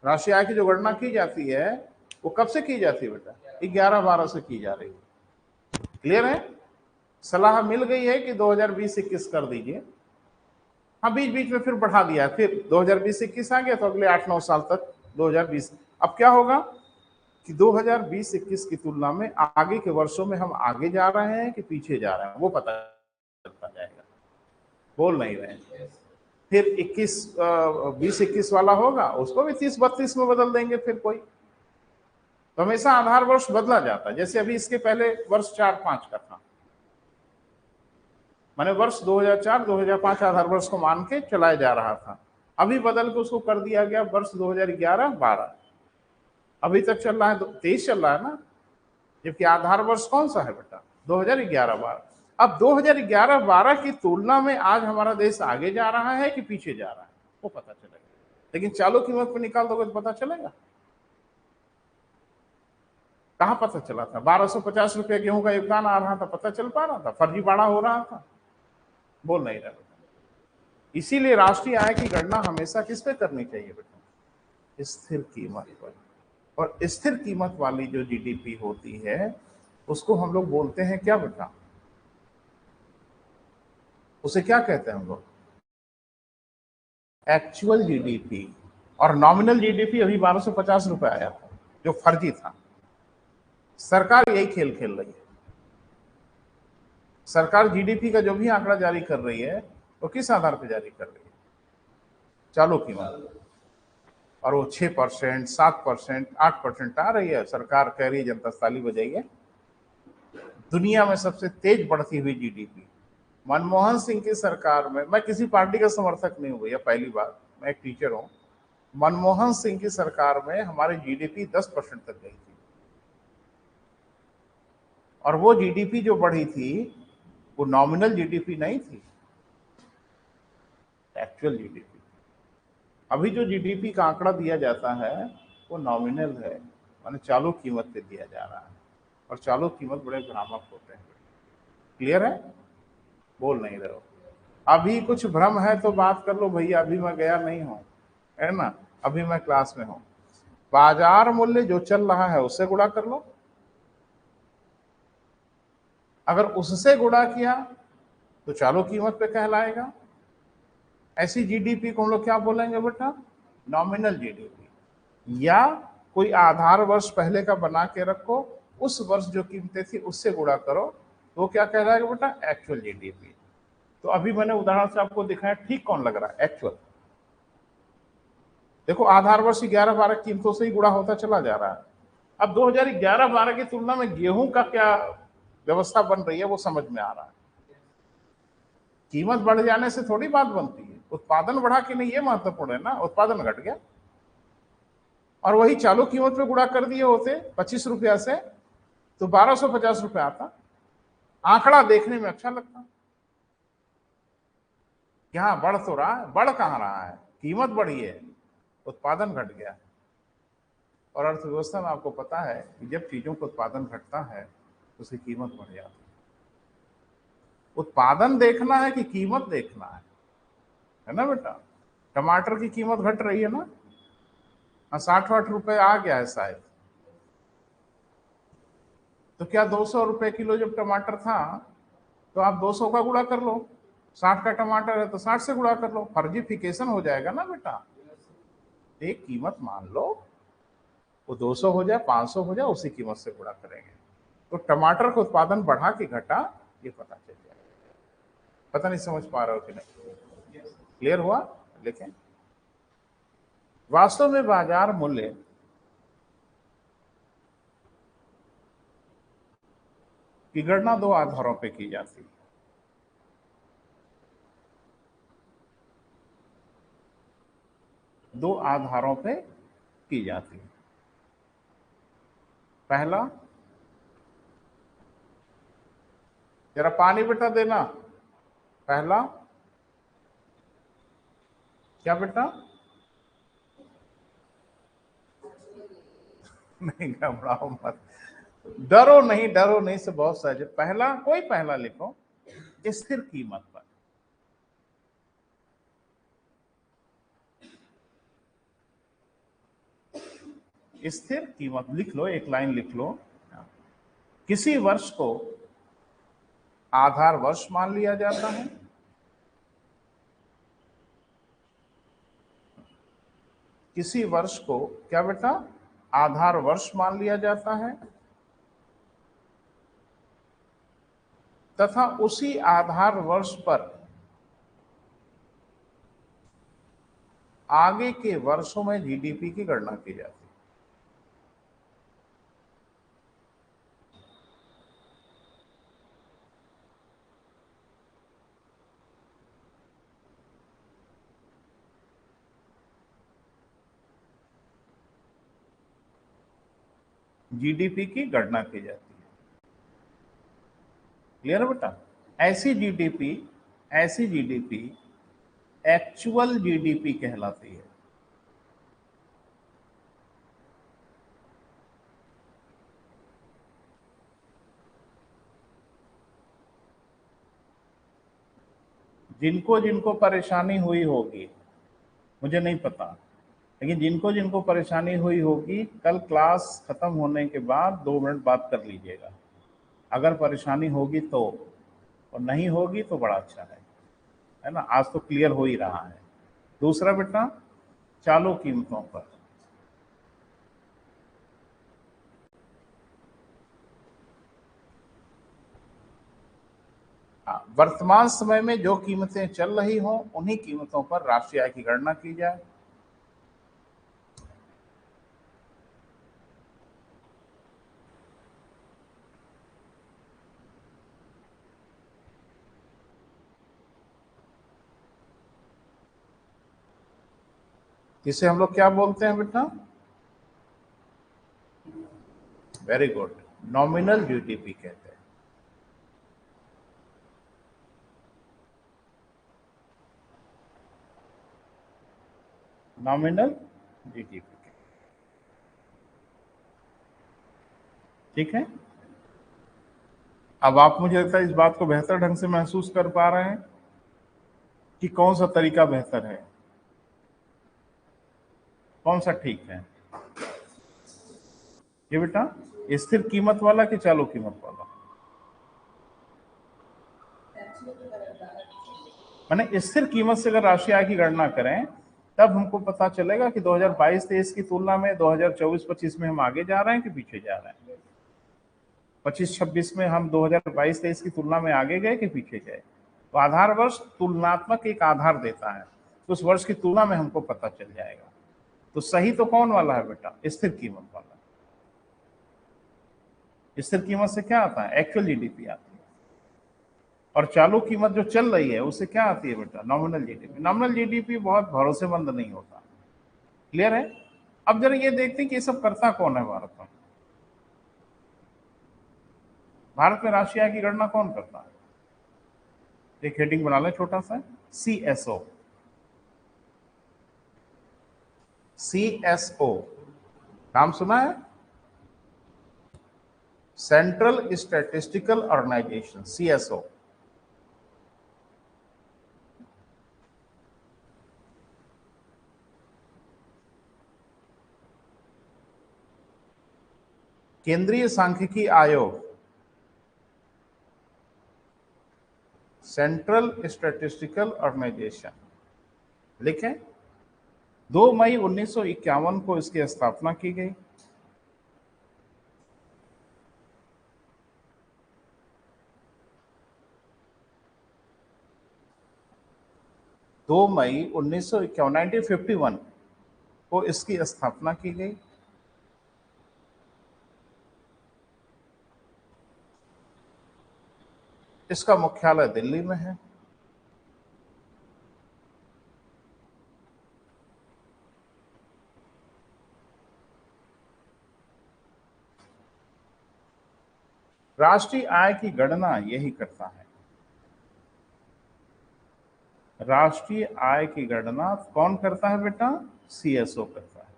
Speaker 1: राष्ट्रीय आय की जो गणना की जाती है वो कब से की जाती है बेटा? 11-12 से की जा रही है। क्लियर है? सलाह मिल गई है कि 2020-21 कर दीजिए। हाँ, बीच बीच में फिर बढ़ा दिया, फिर 2020-21 आ गया तो अगले 8-9 साल तक 2020। अब क्या होगा कि 2020-21 की तुलना में आगे के वर्षों में हम आगे जा रहे हैं कि पीछे जा रहे हैं वो पता चलता जाएगा। बोल नहीं रहे हैं। फिर 20-21 वाला होगा उसको भी 30-32 में बदल देंगे फिर कोई। तो हमेशा आधार वर्ष बदला जाता है। जैसे अभी इसके पहले वर्ष 4-5 का था, माने वर्ष 2004-2005 आधार वर्ष को मान के चलाया जा रहा था। अभी बदल के उसको कर दिया गया वर्ष 2011-12। अभी तक चल रहा है 23 चल रहा है ना, जबकि आधार वर्ष कौन सा है बेटा? 2011-12। अब 2011-12 की तुलना में आज हमारा देश आगे जा रहा है कि पीछे जा रहा है वो पता चलेगा। लेकिन चालू कीमत पे निकाल दोगे तो पता चलेगा? कहां पता चला था? 1250 रुपया गेहूं का योगदान आ रहा था, पता चल पा रहा था? फर्जीवाड़ा हो रहा था? बोल नहीं रहा। इसीलिए राष्ट्रीय आय की गणना हमेशा किस पे करनी चाहिए बेटा? स्थिर कीमत पर। और स्थिर कीमत वाली जो जीडीपी होती है उसको हम लोग बोलते हैं क्या बेटा? उसे क्या कहते हैं हम लोग? Actual GDP. और नॉमिनल जीडीपी अभी 1250 रुपए आया था जो फर्जी था। सरकार यही खेल खेल रही है। सरकार जीडीपी का जो भी आंकड़ा जारी कर रही है वो किस आधार पर जारी कर रही है? चालू कीमत। और वो 6%, 7%, 8% आ रही है। सरकार कह रही है, जनता ताली बजाइए, दुनिया में सबसे तेज बढ़ती हुई जीडीपी। मनमोहन सिंह की सरकार में, मैं किसी पार्टी का समर्थक नहीं हूं भैया, पहली बात, मैं एक टीचर हूं। मनमोहन सिंह की सरकार में हमारी जीडीपी 10% तक गई थी। और वो जीडीपी जो बढ़ी थी वो नॉमिनल जीडीपी नहीं थी, एक्चुअल जीडीपी। अभी जो जीडीपी का आंकड़ा दिया जाता है वो नॉमिनल है, माने चालू कीमत पे दिया जा रहा है। और चालू कीमत बड़े भ्रामक होते हैं। क्लियर है? बोल नहीं रहे हो। अभी कुछ भ्रम है तो बात कर लो भैया, अभी मैं गया नहीं हूं, है ना, अभी मैं क्लास में हूं। बाजार मूल्य जो चल रहा है उससे गुणा कर लो। अगर उससे गुणा किया तो चालू कीमत पे कहलाएगा। ऐसी जीडीपी को हम लोग क्या बोलेंगे बेटा? Nominal GDP. या कोई आधार वर्ष पहले का बना के रखो, उस वर्ष जो कीमतें थी उससे गुणा करो, तो क्या कहलाएगा बेटा? Actual GDP. तो अभी मैंने उदाहरण से आपको दिखाया, ठीक कौन लग रहा है? एक्चुअल। देखो आधार वर्ष 11-12 कीमतों से ही गुणा होता चला जा रहा है। अब 2011-12 की तुलना में गेहूं का क्या व्यवस्था बन रही है वो समझ में आ रहा है। कीमत बढ़ जाने से थोड़ी बात बनती है, उत्पादन बढ़ा कि नहीं ये महत्वपूर्ण है ना। उत्पादन घट गया और वही चालू कीमत पे गुणा कर दिए होते 25 रुपया से तो 1250 रुपया आता। आंकड़ा देखने में अच्छा लगता, यहां बढ़ तो रहा है, बढ़ कहां रहा है? कीमत बढ़ी है, उत्पादन घट गया। और अर्थव्यवस्था में आपको पता है कि जब चीजों का उत्पादन घटता है तो उसकी कीमत बढ़ जाती है। उत्पादन देखना है कि कीमत देखना है ना बेटा? टमाटर की कीमत घट रही है ना, 60-60 रुपए आ गया है शायद। तो क्या 200 रुपए किलो जब टमाटर था तो आप 200 का गुणा कर लो, 60 का टमाटर है तो 60 से गुणा कर लो, फर्जीफिकेशन हो जाएगा ना बेटा। एक कीमत मान लो, वो 200 हो जाए, 500 हो जाए, उसी कीमत से गुणा करेंगे। तो टमाटर का उत्पादन बढ़ा कि घटा ये पता चल जाएगा। पता नहीं समझ पा रहे हो कि नहीं? क्लियर हुआ? लेकिन वास्तव में बाजार मूल्य की गणना दो आधारों पर की जाती है। दो आधारों पे की जाती है। पहला, जरा पानी बेटा देना। पहला क्या बेटा? नहीं घबराओ मत, डरो नहीं, डरो नहीं से बहुत सहज है। पहला, कोई पहला लिखो, स्थिर कीमत पर। स्थिर कीमत लिख लो, एक लाइन लिख लो। किसी वर्ष को आधार वर्ष मान लिया जाता है, किसी वर्ष को क्या बेटा, आधार वर्ष मान लिया जाता है, तथा उसी आधार वर्ष पर आगे के वर्षों में जीडीपी की गणना की जाती है। जीडीपी की गणना की जाती है। क्लियर है बेटा? ऐसी जीडीपी एक्चुअल जीडीपी कहलाती है। जिनको जिनको परेशानी हुई होगी, मुझे नहीं पता, लेकिन जिनको जिनको परेशानी हुई होगी, कल क्लास खत्म होने के बाद 2 मिनट बात कर लीजिएगा। अगर परेशानी होगी तो, और नहीं होगी तो बड़ा अच्छा है ना? आज तो क्लियर हो ही रहा है। दूसरा बेटा, चालू कीमतों पर। वर्तमान समय में जो कीमतें चल रही हों, उन्हीं कीमतों पर राष्ट्रीय आय की गणना की जाए। इसे हम लोग क्या बोलते हैं बेटा? वेरी गुड, नॉमिनल जीडीपी कहते हैं। नॉमिनल जीडीपी, ठीक है। अब आप, मुझे लगता है, इस बात को बेहतर ढंग से महसूस कर पा रहे हैं कि कौन सा तरीका बेहतर है, कौन सा ठीक है। ये बेटा, स्थिर कीमत वाला कि चालू कीमत वाला? मैंने स्थिर कीमत से अगर राष्ट्रीय आय की गणना करें, तब हमको पता चलेगा कि 2022-23 की तुलना में 2024-25 में हम आगे जा रहे हैं कि पीछे जा रहे हैं। 25-26 में हम 2022-23 की तुलना में आगे गए कि पीछे गए। तो आधार वर्ष तुलनात्मक एक आधार देता है, तो उस वर्ष की तुलना में हमको पता चल जाएगा। तो सही तो कौन वाला है बेटा? स्थिर कीमत वाला। स्थिर कीमत से क्या आता है? एक्चुअल जीडीपी आती है। और चालू कीमत जो चल रही है, उससे क्या आती है बेटा? Nominal GDP. नॉमिनल जीडीपी बहुत भरोसेमंद नहीं होता। क्लियर है? अब जरा ये देखते हैं कि ये सब करता कौन है भारत में। भारत में राष्ट्रीय आय की गणना कौन करता है? एक हेडिंग बना लें छोटा सा, सीएसओ। सीएसओ नाम सुना है? Central Statistical Organisation, CSO. केंद्रीय सांख्यिकी आयोग, सेंट्रल स्टैटिस्टिकल ऑर्गेनाइजेशन, लिखें। 2 मई 1951 को इसकी स्थापना की गई। 2 मई 1951, 1951 को इसकी स्थापना की गई। इसका मुख्यालय दिल्ली में है। राष्ट्रीय आय की गणना यही करता है। राष्ट्रीय आय की गणना कौन करता है बेटा? सीएसओ करता है।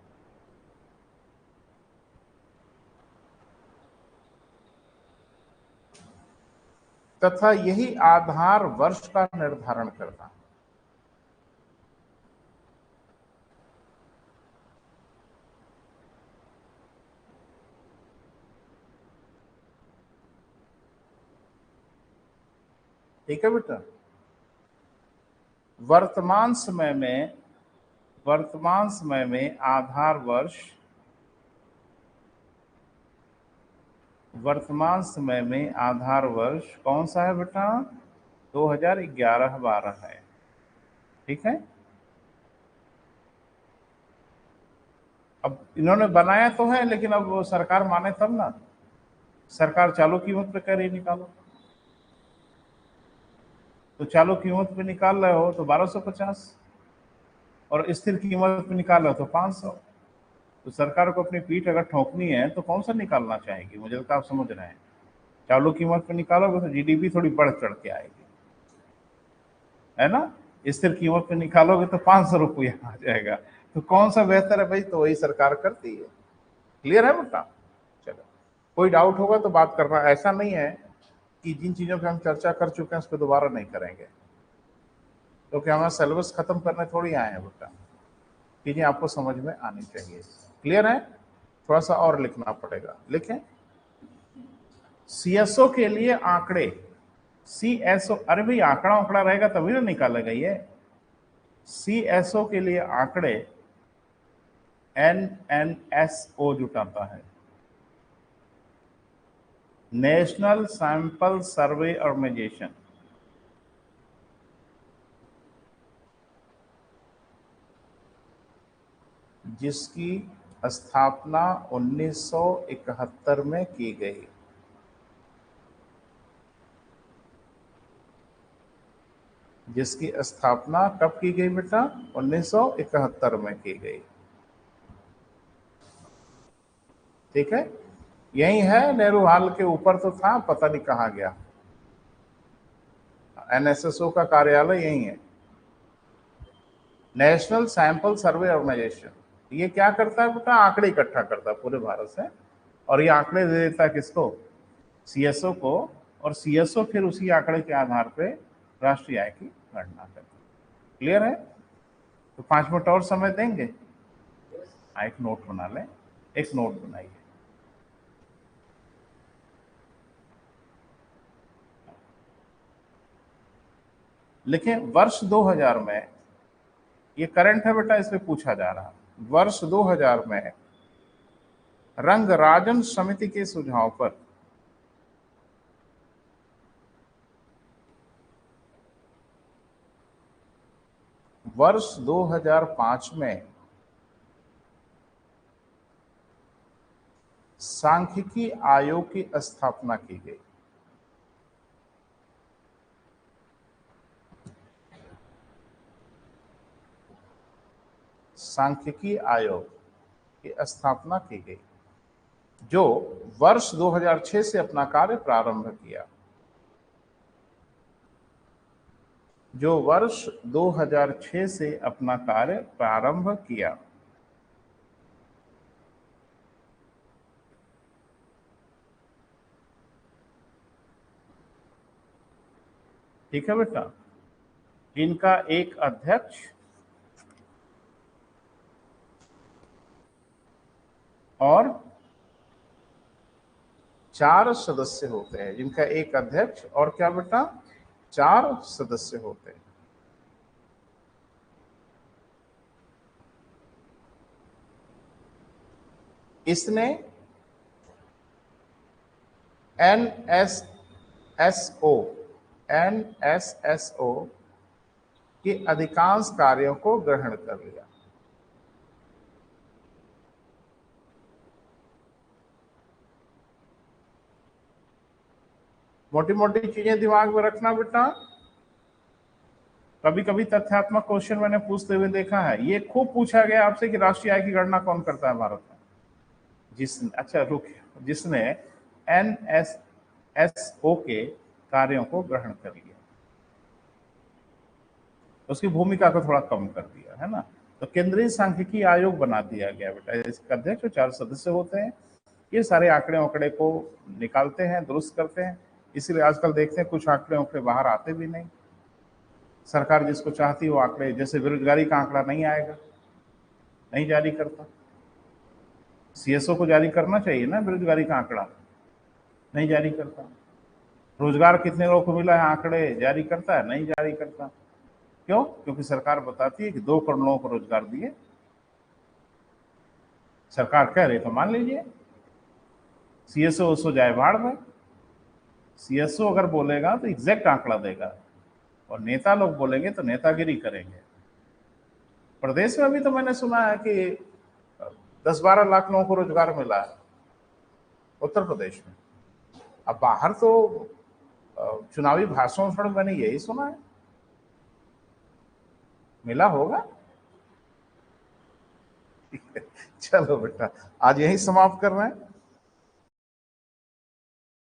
Speaker 1: तथा यही आधार वर्ष का निर्धारण करता है। ठीक है बेटा, वर्तमान समय में आधार वर्ष, वर्तमान समय में आधार वर्ष कौन सा है बेटा? 2011-12 है। ठीक है, अब इन्होंने बनाया तो है, लेकिन अब वो सरकार माने तब ना। सरकार चालू कीमत पे कह रही निकालो, तो चालू कीमत पे निकाल रहे हो तो 1250, और स्थिर कीमत पे निकाल रहे हो तो 500। तो सरकार को अपनी पीठ अगर ठोकनी है तो कौन सा निकालना चाहेगी? मुझे तो आप समझ रहे हैं, चालू कीमत पे निकालोगे तो जीडीपी थोड़ी बढ़ चढ़ के आएगी, है ना। स्थिर कीमत पे निकालोगे तो 500 रुपया आ जाएगा। तो कौन सा बेहतर है भाई? तो वही सरकार करती है। क्लियर है बेटा? चलो, कोई डाउट होगा तो बात करना। ऐसा नहीं है कि जिन चीजों पे हम चर्चा कर चुके हैं उस पर दोबारा नहीं करेंगे, क्योंकि हमारा सिलेबस खत्म करने थोड़ी आए हैं बेटा। चीजें आपको समझ में आनी चाहिए। क्लियर है? थोड़ा सा और लिखना पड़ेगा, लिखें। सीएसओ के लिए आंकड़े, सीएसओ, अरे भाई आंकड़ा रहेगा तभी ना निकालेगा ये। सीएसओ के लिए आंकड़े एनएनएसओ जुटाता है, नेशनल सैंपल सर्वे ऑर्गेनाइजेशन, जिसकी स्थापना 1971 में की गई। जिसकी स्थापना कब की गई बेटा? 1971 में की गई। ठीक है, यही है, नेहरू हॉल के ऊपर तो था, पता नहीं कहाँ गया। एनएसएसओ का कार्यालय यही है, नेशनल सैंपल सर्वे ऑर्गेनाइजेशन। ये क्या करता है बेटा? आंकड़े इकट्ठा करता है पूरे भारत से, और ये आंकड़े दे देता है किसको? सीएसओ को, और सीएसओ फिर उसी आंकड़े के आधार पे राष्ट्रीय आय की गणना करता है। क्लियर है? तो 5 मिनट और समय देंगे। एक नोट बना लें, एक नोट बनाइए। लिखें, वर्ष 2000 में, ये करंट है बेटा, इसमें पूछा जा रहा, वर्ष 2000 में रंगराजन समिति के सुझाव पर वर्ष 2005 में सांख्यिकी आयोग की स्थापना की गई। सांख्यिकी आयोग की स्थापना की गई, जो वर्ष 2006 से अपना कार्य प्रारंभ किया। जो वर्ष 2006 से अपना कार्य प्रारंभ किया। ठीक है बेटा, इनका एक अध्यक्ष और 4 सदस्य होते हैं। जिनका एक अध्यक्ष और क्या बेटा? 4 सदस्य होते हैं। इसने एनएसएसओ के अधिकांश कार्यों को ग्रहण कर लिया। मोटी मोटी चीजें दिमाग में रखना बेटा। कभी कभी तथ्यात्मक क्वेश्चन मैंने पूछते हुए देखा है, ये खूब पूछा गया आपसे कि राष्ट्रीय आय की गणना कौन करता है भारत में? जिसने, अच्छा रुकिए, जिसने एनएसएसओ के कार्यों को ग्रहण कर लिया, उसकी भूमिका को थोड़ा कम कर दिया, है ना। तो केंद्रीय सांख्यिकी आयोग बना दिया गया बेटा। इसके अध्यक्ष 4 सदस्य होते हैं। ये सारे आंकड़े को निकालते हैं, दुरुस्त करते हैं, इसीलिए आजकल देखते हैं कुछ आंकड़े उंकड़े बाहर आते भी नहीं। सरकार जिसको चाहती है वो आंकड़े, जैसे बेरोजगारी का आंकड़ा नहीं आएगा, नहीं जारी करता। सीएसओ को जारी करना चाहिए ना बेरोजगारी का आंकड़ा, नहीं जारी करता। रोजगार कितने लोगों को मिला है आंकड़े जारी करता है, नहीं जारी करता। क्यों? क्योंकि सरकार बताती है कि 2 करोड़ लोगों को रोजगार दिए। सरकार कह रही तो मान लीजिए, सीएसओ उसको जाए भाड़ में। सीएसओ अगर बोलेगा तो एग्जैक्ट आंकड़ा देगा, और नेता लोग बोलेंगे तो नेतागिरी करेंगे। प्रदेश में भी तो मैंने सुना है कि 10-12 लाख लोगों को रोजगार मिला है उत्तर प्रदेश में। अब बाहर तो चुनावी भाषणों में मैंने यही सुना है, मिला होगा। चलो बेटा, आज यही समाप्त कर रहे हैं।